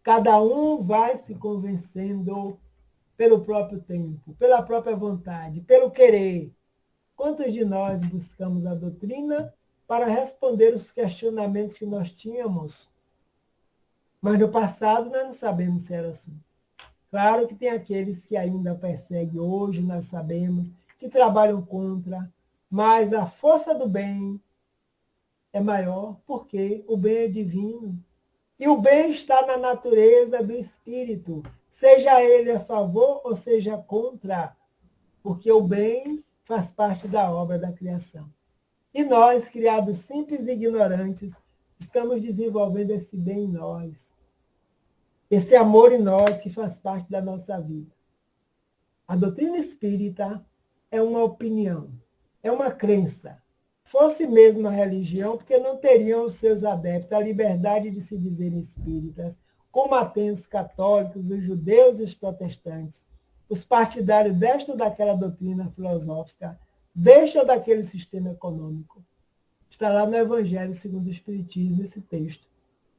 Cada um vai se convencendo pelo próprio tempo, pela própria vontade, pelo querer. Quantos de nós buscamos a doutrina para responder os questionamentos que nós tínhamos? Mas no passado nós não sabemos se era assim. Claro que tem aqueles que ainda perseguem hoje, nós sabemos, que trabalham contra, mas a força do bem é maior porque o bem é divino. E o bem está na natureza do espírito, seja ele a favor ou seja contra, porque o bem faz parte da obra da criação. E nós, criados simples e ignorantes, estamos desenvolvendo esse bem em nós, esse amor em nós que faz parte da nossa vida. A doutrina espírita é uma opinião, é uma crença. Fosse mesmo a religião, porque não teriam os seus adeptos a liberdade de se dizerem espíritas, como a têm os católicos, os judeus e os protestantes, os partidários desta ou daquela doutrina filosófica, deste ou daquele sistema econômico. Está lá no Evangelho segundo o Espiritismo, esse texto.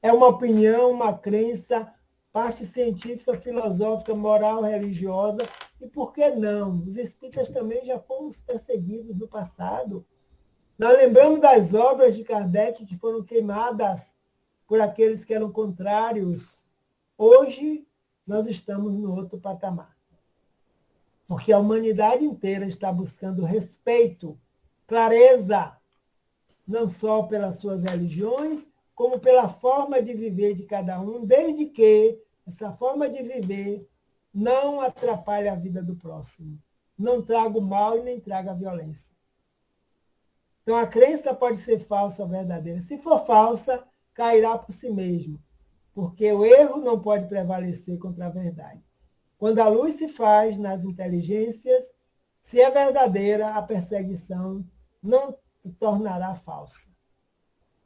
É uma opinião, uma crença, parte científica, filosófica, moral, religiosa, e por que não? Os espíritas também já fomos perseguidos no passado. Nós lembramos das obras de Kardec que foram queimadas por aqueles que eram contrários. Hoje, nós estamos no outro patamar. Porque a humanidade inteira está buscando respeito, clareza, não só pelas suas religiões, como pela forma de viver de cada um, desde que essa forma de viver não atrapalhe a vida do próximo, não traga o mal e nem traga a violência. Então, a crença pode ser falsa ou verdadeira. Se for falsa, cairá por si mesmo, porque o erro não pode prevalecer contra a verdade. Quando a luz se faz nas inteligências, se é verdadeira, a perseguição não se tornará falsa.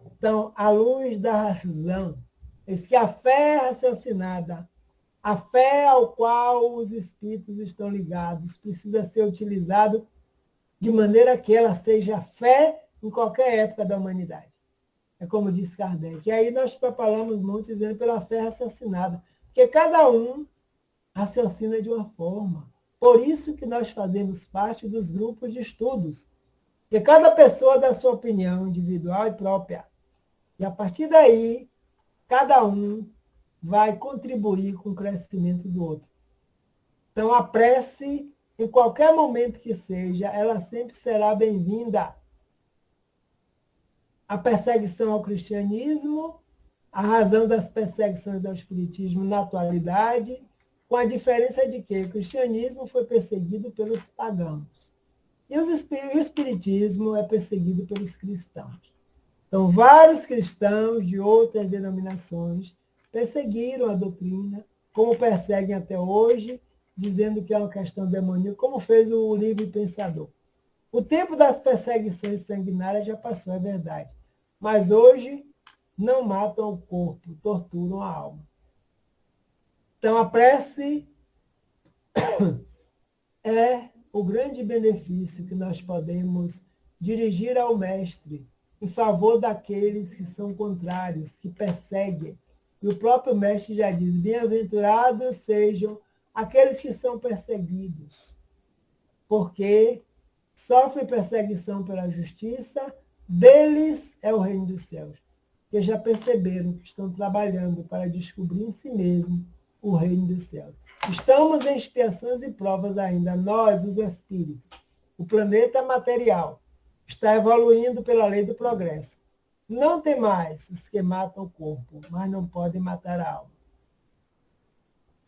Então, a luz da razão, diz que a fé raciocinada, a fé ao qual os espíritos estão ligados, precisa ser utilizado de maneira que ela seja fé em qualquer época da humanidade. É como diz Kardec. E aí nós propalamos muito dizendo pela fé raciocinada, porque cada um raciocina de uma forma. Por isso que nós fazemos parte dos grupos de estudos, porque cada pessoa dá sua opinião individual e própria. E a partir daí, cada um vai contribuir com o crescimento do outro. Então, a prece, em qualquer momento que seja, ela sempre será bem-vinda. A perseguição ao cristianismo, a razão das perseguições ao espiritismo na atualidade, com a diferença de que o cristianismo foi perseguido pelos pagãos e o espiritismo é perseguido pelos cristãos. Então, vários cristãos de outras denominações perseguiram a doutrina, como perseguem até hoje, dizendo que é uma questão demoníaca, como fez o livre pensador. O tempo das perseguições sanguinárias já passou, é verdade. Mas hoje não matam o corpo, torturam a alma. Então, a prece é o grande benefício que nós podemos dirigir ao Mestre em favor daqueles que são contrários, que perseguem. E o próprio Mestre já diz, bem-aventurados sejam aqueles que são perseguidos, porque sofrem perseguição pela justiça, deles é o reino dos céus. Porque já perceberam que estão trabalhando para descobrir em si mesmo o reino dos céus. Estamos em expiações e provas ainda, nós, os espíritos. O planeta material está evoluindo pela lei do progresso. Não tem mais os que matam o corpo, mas não podem matar a alma.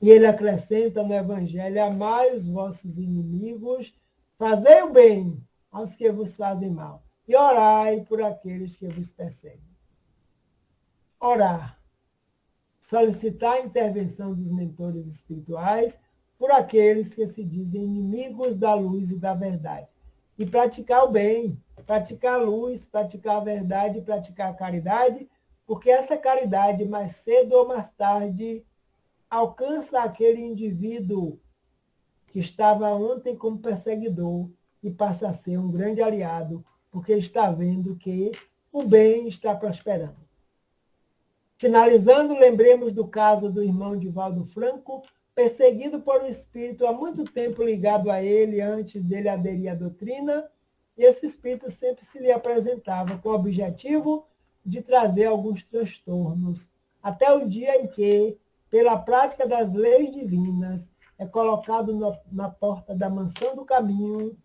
E ele acrescenta no Evangelho, amai os vossos inimigos, fazei o bem aos que vos fazem mal, e orai por aqueles que vos perseguem. Orar. Solicitar a intervenção dos mentores espirituais por aqueles que se dizem inimigos da luz e da verdade. E praticar o bem, praticar a luz, praticar a verdade, praticar a caridade, porque essa caridade, mais cedo ou mais tarde, alcança aquele indivíduo que estava ontem como perseguidor e passa a ser um grande aliado, porque está vendo que o bem está prosperando. Finalizando, lembremos do caso do irmão Divaldo Franco, perseguido por um espírito há muito tempo ligado a ele, antes dele aderir à doutrina, e esse espírito sempre se lhe apresentava com o objetivo de trazer alguns transtornos, até o dia em que, pela prática das leis divinas, é colocado na porta da mansão do caminho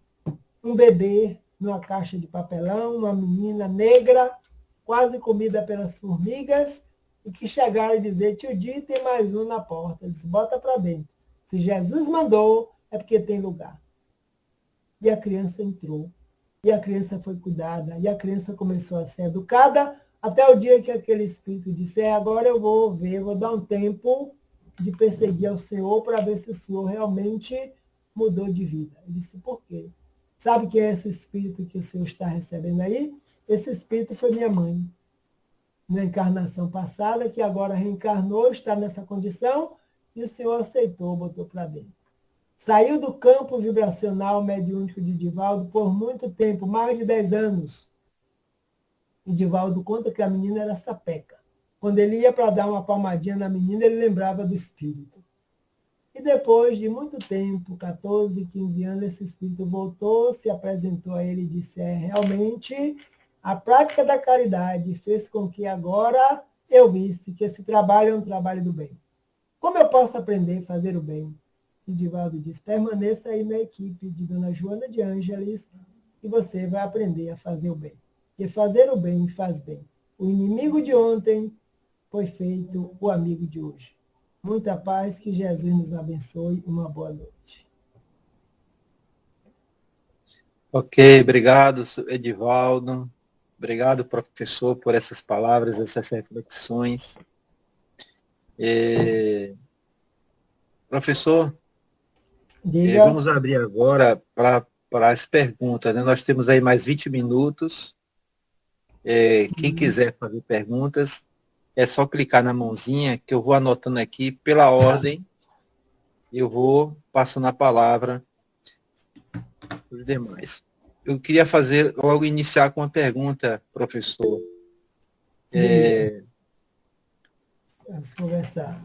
um bebê numa caixa de papelão, uma menina negra, quase comida pelas formigas, e que chegaram a dizer, tio Di, tem mais um na porta. Ele disse, bota para dentro. Se Jesus mandou, é porque tem lugar. E a criança entrou. E a criança foi cuidada. E a criança começou a ser educada, até o dia que aquele espírito disse, agora eu vou ver, vou dar um tempo de perseguir ao Senhor para ver se o Senhor realmente mudou de vida. Ele disse, por quê? Sabe quem é esse espírito que o Senhor está recebendo aí? Esse espírito foi minha mãe. Na encarnação passada, que agora reencarnou, está nessa condição, e o Senhor aceitou, botou para dentro. Saiu do campo vibracional mediúnico de Divaldo por muito tempo, mais de 10 anos. E Divaldo conta que a menina era sapeca. Quando ele ia para dar uma palmadinha na menina, ele lembrava do espírito. E depois de muito tempo, 14, 15 anos, esse espírito voltou, se apresentou a ele e disse, realmente... A prática da caridade fez com que agora eu visse que esse trabalho é um trabalho do bem. Como eu posso aprender a fazer o bem? E Divaldo diz, permaneça aí na equipe de Dona Joana de Ângeles e você vai aprender a fazer o bem. Porque fazer o bem faz bem. O inimigo de ontem foi feito o amigo de hoje. Muita paz, que Jesus nos abençoe. Uma boa noite. Ok, obrigado, Edivaldo. Obrigado, professor, por essas palavras, essas reflexões. Professor, vamos abrir agora para as perguntas, né? Nós temos aí mais 20 minutos. Quem quiser fazer perguntas, é só clicar na mãozinha, que eu vou anotando aqui pela ordem. Eu vou passando a palavra para os demais. Eu queria logo iniciar com uma pergunta, professor. Vamos conversar.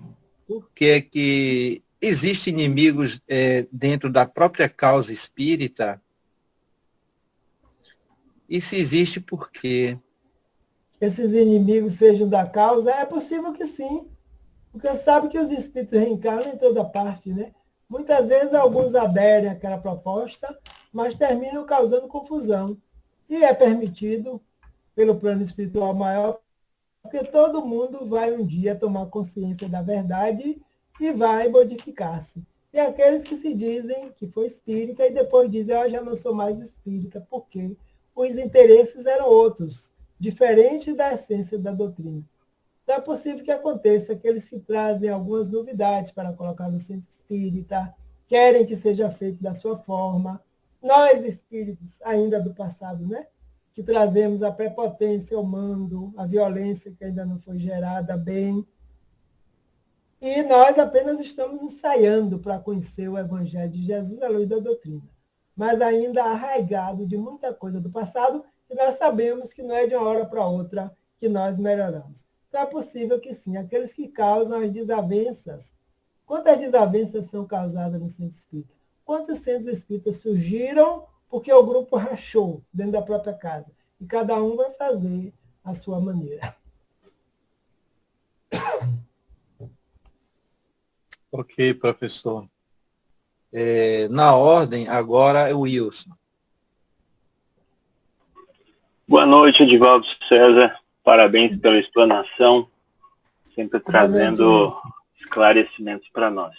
Por que existem inimigos dentro da própria causa espírita? E se existe, por quê? Esses inimigos sejam da causa? É possível que sim. Porque sabe que os espíritos reencarnam em toda parte, né? Muitas vezes alguns aderem àquela proposta, mas terminam causando confusão. E é permitido pelo plano espiritual maior, porque todo mundo vai um dia tomar consciência da verdade e vai modificar-se. E aqueles que se dizem que foi espírita e depois dizem, eu já não sou mais espírita, porque os interesses eram outros, diferentes da essência da doutrina. Então é possível que aconteça aqueles que trazem algumas novidades para colocar no centro espírita, querem que seja feito da sua forma. Nós, espíritos, ainda do passado, né? Que trazemos a prepotência, o mando, a violência que ainda não foi gerada bem. E nós apenas estamos ensaiando para conhecer o Evangelho de Jesus à luz da doutrina, mas ainda arraigado de muita coisa do passado, e nós sabemos que não é de uma hora para outra que nós melhoramos. Então é possível que sim, aqueles que causam as desavenças. Quantas desavenças são causadas no centro espírita? Quantos centros espíritas surgiram porque o grupo rachou dentro da própria casa? E cada um vai fazer a sua maneira. Ok, professor. Na ordem, agora é o Wilson. Boa noite, Edivaldo César. Parabéns pela explanação, sempre trazendo esclarecimentos para nós.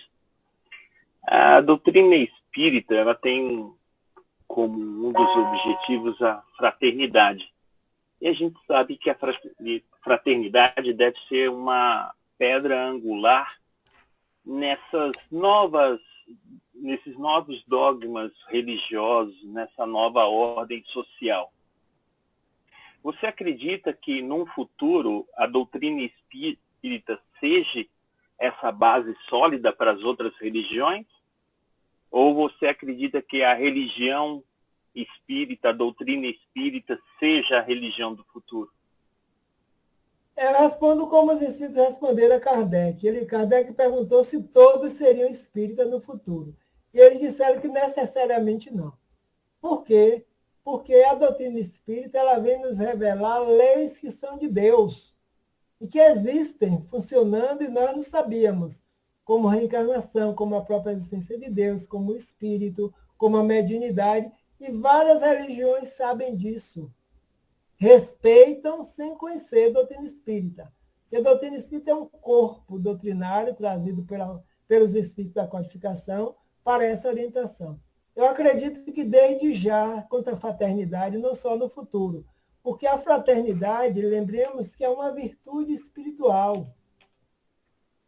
A doutrina espírita, ela tem como um dos objetivos a fraternidade. E a gente sabe que a fraternidade deve ser uma pedra angular nesses novos dogmas religiosos, nessa nova ordem social. Você acredita que, num futuro, a doutrina espírita seja essa base sólida para as outras religiões? Ou você acredita que a religião espírita, a doutrina espírita, seja a religião do futuro? Eu respondo como os espíritos responderam a Kardec. Kardec perguntou se todos seriam espíritas no futuro. E eles disseram que necessariamente não. Por quê? Porque a doutrina espírita ela vem nos revelar leis que são de Deus e que existem funcionando e nós não sabíamos, como reencarnação, como a própria existência de Deus, como o espírito, como a mediunidade, e várias religiões sabem disso. Respeitam sem conhecer a doutrina espírita. E a doutrina espírita é um corpo doutrinário trazido pelos espíritos da codificação para essa orientação. Eu acredito que desde já, quanto à fraternidade, não só no futuro, porque a fraternidade, lembremos que é uma virtude espiritual.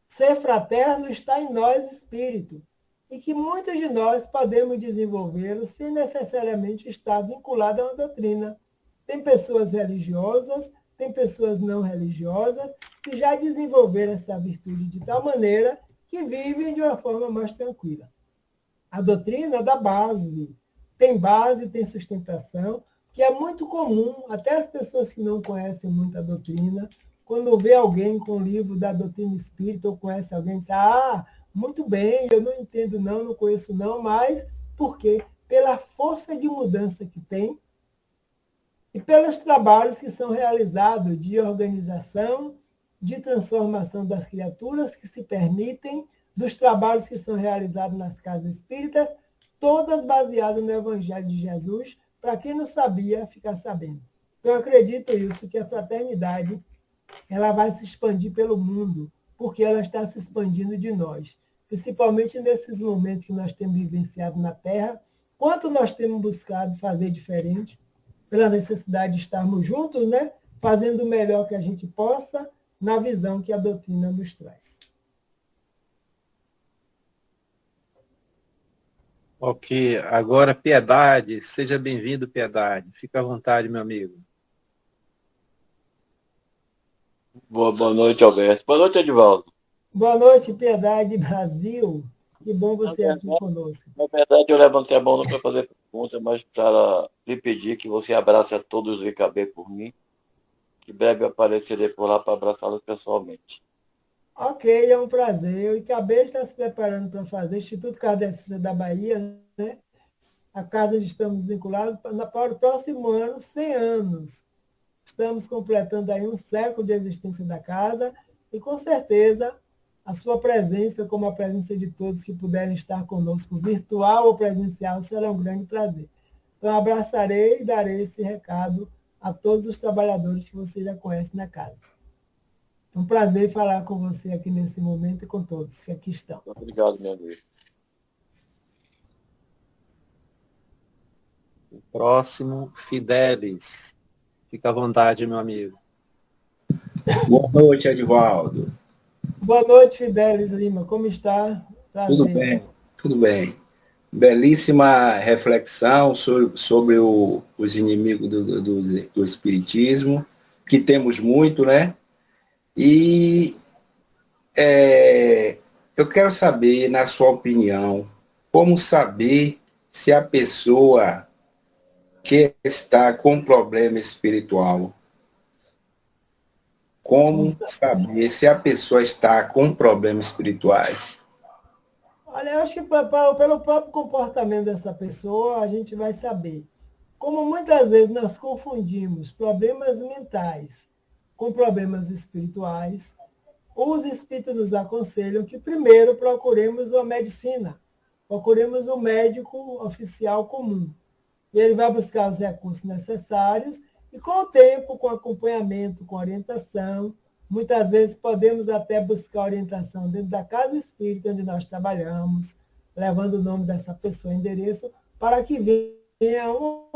Ser fraterno está em nós, espírito, e que muitos de nós podemos desenvolvê-lo sem necessariamente estar vinculado a uma doutrina. Tem pessoas religiosas, tem pessoas não religiosas, que já desenvolveram essa virtude de tal maneira que vivem de uma forma mais tranquila. A doutrina dá base, tem sustentação, que é muito comum, até as pessoas que não conhecem muito a doutrina, quando vê alguém com o livro da doutrina espírita ou conhece alguém, diz, muito bem, eu não entendo não conheço não, mas por quê? Pela força de mudança que tem e pelos trabalhos que são realizados de organização, de transformação das criaturas que se permitem, dos trabalhos que são realizados nas casas espíritas, todas baseadas no Evangelho de Jesus, para quem não sabia, ficar sabendo. Então, eu acredito isso, que a fraternidade ela vai se expandir pelo mundo, porque ela está se expandindo de nós. Principalmente nesses momentos que nós temos vivenciado na Terra, quanto nós temos buscado fazer diferente, pela necessidade de estarmos juntos, né? Fazendo o melhor que a gente possa, na visão que a doutrina nos traz. Ok, agora Piedade, seja bem-vindo, Piedade. Fica à vontade, meu amigo. Boa noite, Alberto. Boa noite, Edivaldo. Boa noite, Piedade Brasil. Que bom você aqui conosco. Na verdade, eu levantei a mão não para fazer pergunta, mas para lhe pedir que você abrace a todos os IKB por mim, que breve aparecerei por lá para abraçá-los pessoalmente. Ok, é um prazer. O IKB está se preparando para fazer, Instituto Kardecista da Bahia, né? A casa onde estamos vinculados, para o próximo ano, 100 anos. Estamos completando aí um século de existência da casa e, com certeza, a sua presença, como a presença de todos que puderem estar conosco, virtual ou presencial, será um grande prazer. Então, abraçarei e darei esse recado a todos os trabalhadores que você já conhece na casa. É um prazer falar com você aqui nesse momento e com todos que aqui estão. Obrigado, meu amigo. O próximo, Fidelis. Fica à vontade, meu amigo. Boa noite, Edivaldo. Boa noite, Fidelis Lima. Como está? Prazer. Tudo bem, tudo bem. Belíssima reflexão sobre os inimigos do Espiritismo, que temos muito, né? E eu quero saber, na sua opinião, como saber se a pessoa que está com problema espiritual, como saber se a pessoa está com problemas espirituais? Olha, eu acho que pelo próprio comportamento dessa pessoa, a gente vai saber. Como muitas vezes nós confundimos problemas mentais com problemas espirituais, os espíritos nos aconselham que primeiro procuremos uma medicina, procuremos um médico oficial comum. E ele vai buscar os recursos necessários e, com o tempo, com acompanhamento, com orientação, muitas vezes podemos até buscar orientação dentro da casa espírita onde nós trabalhamos, levando o nome dessa pessoa, endereço, para que venha uma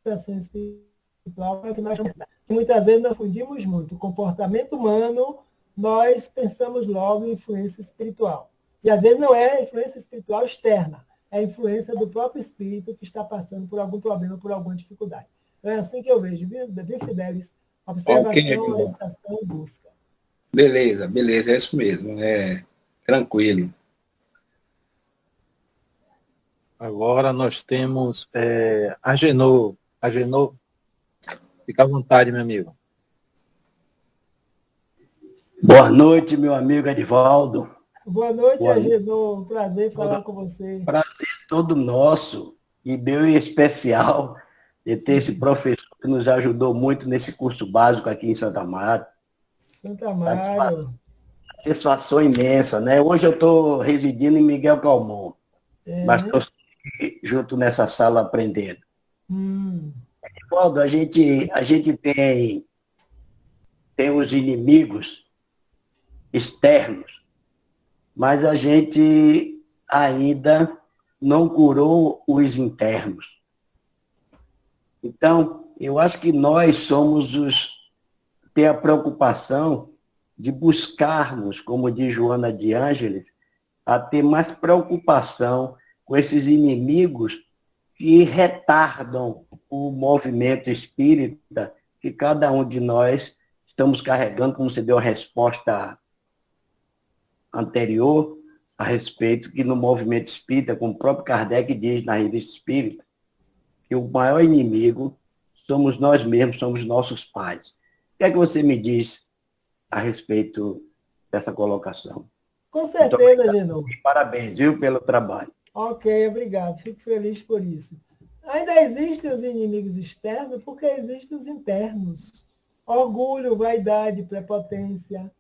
orientação espiritual para que nós que muitas vezes nós fundimos muito. O comportamento humano, nós pensamos logo em influência espiritual. E às vezes não é influência espiritual externa, é a influência do próprio espírito que está passando por algum problema, por alguma dificuldade. Então é assim que eu vejo, viu, Fidelis? Observação, orientação e busca. Beleza, é isso mesmo. Tranquilo. Agora nós temos Agenor. Agenor, fica à vontade, meu amigo. Boa noite, meu amigo Edivaldo. Boa noite, Agenor. Prazer falar com você. Prazer todo nosso, e meu em especial de ter esse professor que nos ajudou muito nesse curso básico aqui em Santa Amaro. Santa Amaro. Satisfação imensa, né? Hoje eu estou residindo em Miguel Calmon, mas estou junto nessa sala aprendendo. Edivaldo, a gente tem os inimigos externos, mas a gente ainda não curou os internos. Então, eu acho que nós somos ter a preocupação de buscarmos, como diz Joana de Ângeles, a ter mais preocupação com esses inimigos que retardam o movimento espírita que cada um de nós estamos carregando, como você deu a resposta anterior a respeito, que no movimento espírita, como o próprio Kardec diz na Revista Espírita, que o maior inimigo somos nós mesmos, somos nossos pais. O que é que você me diz a respeito dessa colocação? Com certeza, Agenor. Parabéns, viu, pelo trabalho. Ok, obrigado. Fico feliz por isso. Ainda existem os inimigos externos porque existem os internos. Orgulho, vaidade, prepotência,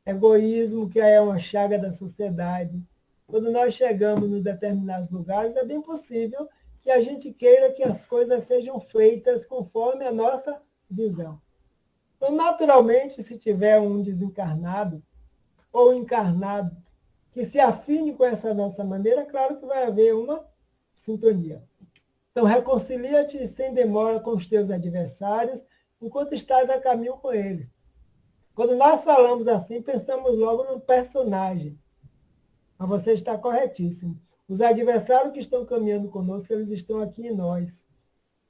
egoísmo, que é uma chaga da sociedade. Quando nós chegamos em determinados lugares, é bem possível que a gente queira que as coisas sejam feitas conforme a nossa visão. Então, naturalmente, se tiver um desencarnado ou encarnado que se afine com essa nossa maneira, claro que vai haver uma sintonia. Então, reconcilia-te sem demora com os teus adversários, enquanto estás a caminho com eles. Quando nós falamos assim, pensamos logo no personagem. Mas você está corretíssimo. Os adversários que estão caminhando conosco, eles estão aqui em nós.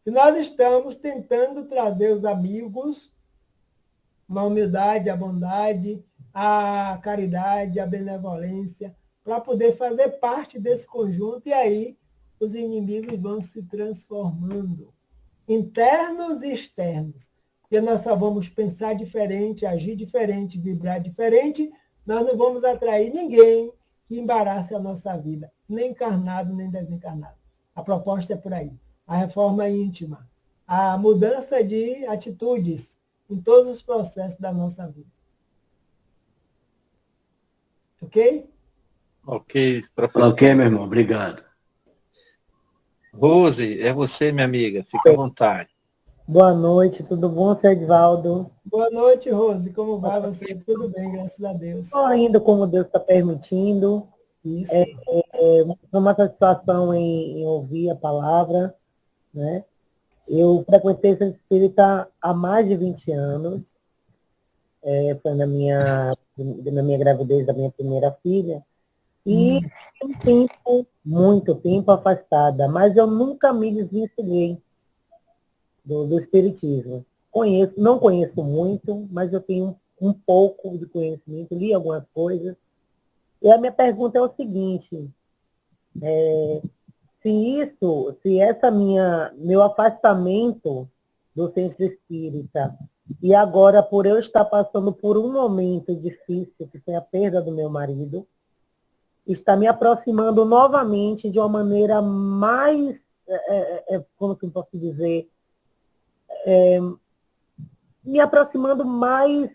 E nós estamos tentando trazer os amigos, a humildade, a bondade, a caridade, a benevolência, para poder fazer parte desse conjunto, e aí os inimigos vão se transformando, internos e externos. Porque nós só vamos pensar diferente, agir diferente, vibrar diferente, nós não vamos atrair ninguém que embarace a nossa vida, nem encarnado, nem desencarnado. A proposta é por aí. A reforma íntima, a mudança de atitudes em todos os processos da nossa vida. Ok? Ok, professor. Ok, meu irmão, obrigado. Rose, é você, minha amiga, fica à vontade. Boa noite, tudo bom, seu Edvaldo? Boa noite, Rose. Como vai você? Tudo bem, graças a Deus. Estou indo como Deus está permitindo. Isso. É uma satisfação em ouvir a palavra, né? Eu frequentei esse espírita há mais de 20 anos. Foi na minha gravidez da minha primeira filha. E um tempo, muito tempo afastada, mas eu nunca me desvencilhei do espiritismo. Não conheço muito, mas eu tenho um pouco de conhecimento, li algumas coisas. E a minha pergunta é o seguinte, se essa meu afastamento do centro espírita, e agora por eu estar passando por um momento difícil, que foi a perda do meu marido, está me aproximando novamente de uma maneira mais, como que eu posso dizer, me aproximando mais,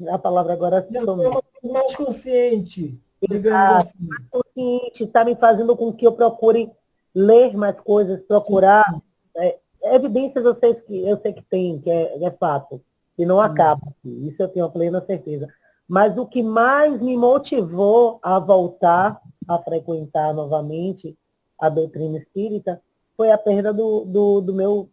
a palavra agora é mais consciente, digamos assim. Mais consciente, está me fazendo com que eu procure ler mais coisas, procurar evidências eu sei que tem, que é fato, que não acaba, isso eu tenho plena certeza. Mas o que mais me motivou a voltar a frequentar novamente a doutrina espírita foi a perda do meu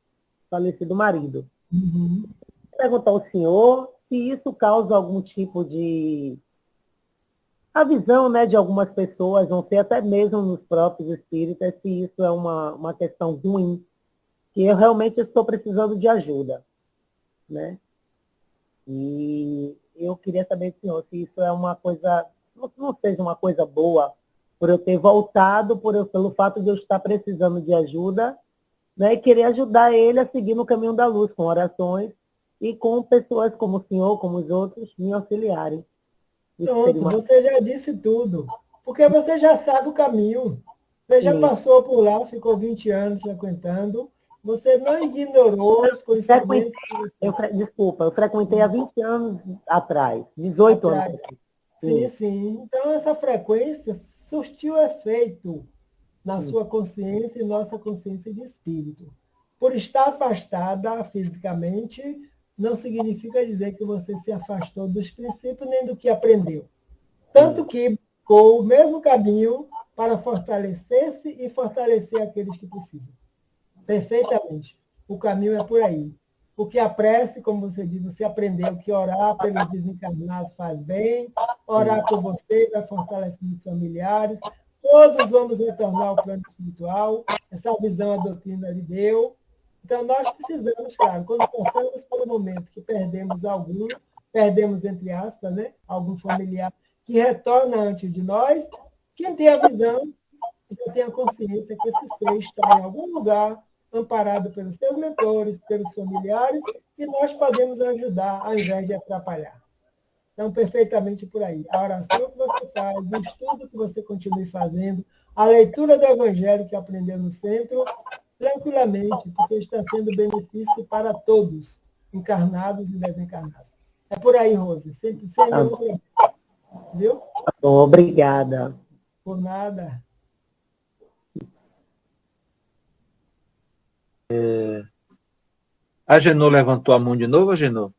falecido marido. Uhum. Vou perguntar ao senhor se isso causa algum tipo de... A visão, né, de algumas pessoas, não sei, até mesmo nos próprios espíritas, se isso é uma questão ruim, que eu realmente estou precisando de ajuda, né? E eu queria saber, senhor, se isso é uma coisa, não seja uma coisa boa, por eu ter voltado, pelo fato de eu estar precisando de ajuda, né, e querer ajudar ele a seguir no caminho da luz, com orações, e com pessoas como o senhor, como os outros, me auxiliarem. Pronto, você já disse tudo, porque você já sabe o caminho. Você já passou por lá, ficou 20 anos frequentando, você não ignorou os conhecimentos. Desculpa, eu frequentei há 20 anos atrás, 18 anos. Sim, sim. Então, essa frequência surtiu efeito na sua consciência e nossa consciência de espírito. Por estar afastada fisicamente, não significa dizer que você se afastou dos princípios nem do que aprendeu. Tanto que buscou o mesmo caminho para fortalecer-se e fortalecer aqueles que precisam. Perfeitamente. O caminho é por aí. Porque a prece, como você diz, você aprendeu que orar pelos desencarnados faz bem, orar por você vai fortalecendo os familiares, todos vamos retornar ao plano espiritual, essa visão a doutrina lhe deu. Então, nós precisamos, claro, quando passamos por um momento que perdemos, entre aspas, né, algum familiar que retorna antes de nós, quem tem a visão, quem tem a consciência que esse ser está em algum lugar, amparado pelos seus mentores, pelos familiares, e nós podemos ajudar ao invés de atrapalhar. Então, perfeitamente por aí. A oração que você faz, o estudo que você continue fazendo, a leitura do Evangelho que aprendeu no centro, tranquilamente, porque está sendo benefício para todos, encarnados e desencarnados. É por aí, Rose, sem nenhum problema. Viu? Obrigada. Por nada. A Genô levantou a mão de novo, Genô?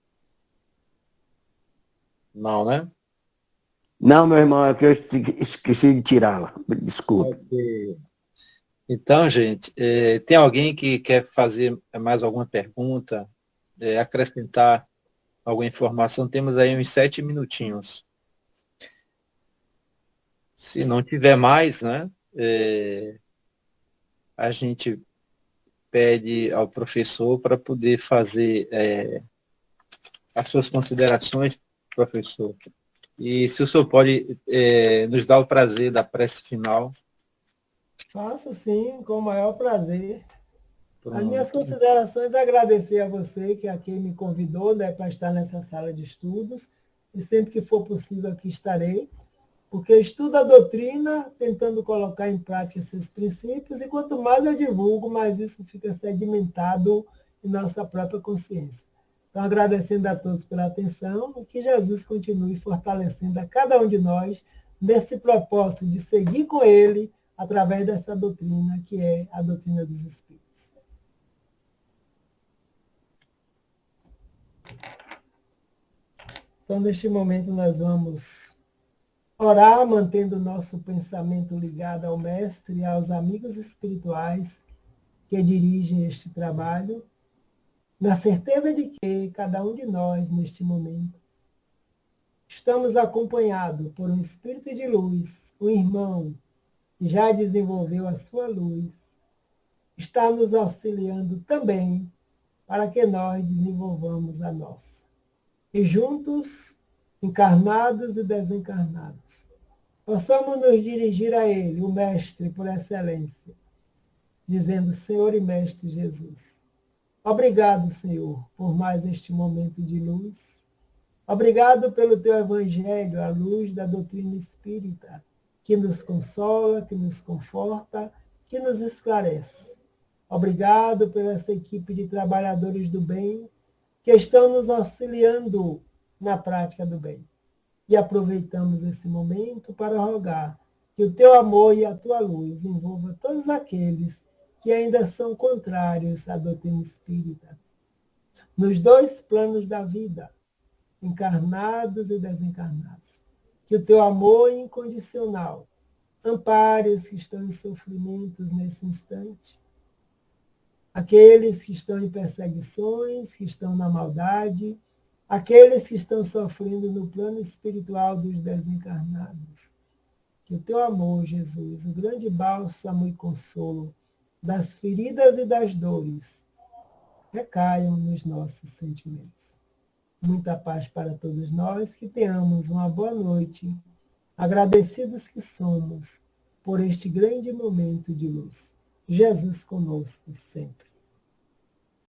Não, né? Não, meu irmão, é que eu esqueci de tirá-la. Desculpa. Okay. Então, gente, tem alguém que quer fazer mais alguma pergunta, acrescentar alguma informação? Temos aí uns 7 minutinhos. Se não tiver mais, né, a gente pede ao professor para poder fazer as suas considerações, professor. E se o senhor pode nos dar o prazer da prece final. Faço sim, com o maior prazer. Pronto. As minhas considerações é agradecer a você que aqui me convidou, né, para estar nessa sala de estudos, e sempre que for possível aqui estarei, porque eu estudo a doutrina, tentando colocar em prática seus princípios, e quanto mais eu divulgo, mais isso fica sedimentado em nossa própria consciência. Então, agradecendo a todos pela atenção e que Jesus continue fortalecendo a cada um de nós nesse propósito de seguir com Ele através dessa doutrina, que é a doutrina dos Espíritos. Então, neste momento, nós vamos orar, mantendo o nosso pensamento ligado ao Mestre e aos amigos espirituais que dirigem este trabalho, na certeza de que cada um de nós, neste momento, estamos acompanhados por um espírito de luz, um irmão que já desenvolveu a sua luz, está nos auxiliando também para que nós desenvolvamos a nossa. E juntos, encarnados e desencarnados, possamos nos dirigir a Ele, o Mestre por excelência, dizendo: Senhor e Mestre Jesus, obrigado, Senhor, por mais este momento de luz. Obrigado pelo Teu Evangelho, a luz da doutrina espírita, que nos consola, que nos conforta, que nos esclarece. Obrigado pela essa equipe de trabalhadores do bem que estão nos auxiliando na prática do bem. E aproveitamos esse momento para rogar que o Teu amor e a Tua luz envolva todos aqueles que ainda são contrários à doutrina espírita, nos dois planos da vida, encarnados e desencarnados. Que o Teu amor incondicional ampare os que estão em sofrimentos nesse instante, aqueles que estão em perseguições, que estão na maldade, aqueles que estão sofrendo no plano espiritual dos desencarnados. Que o Teu amor, Jesus, o grande bálsamo e consolo das feridas e das dores, recaiam nos nossos sentimentos. Muita paz para todos nós, que tenhamos uma boa noite, agradecidos que somos por este grande momento de luz. Jesus conosco sempre.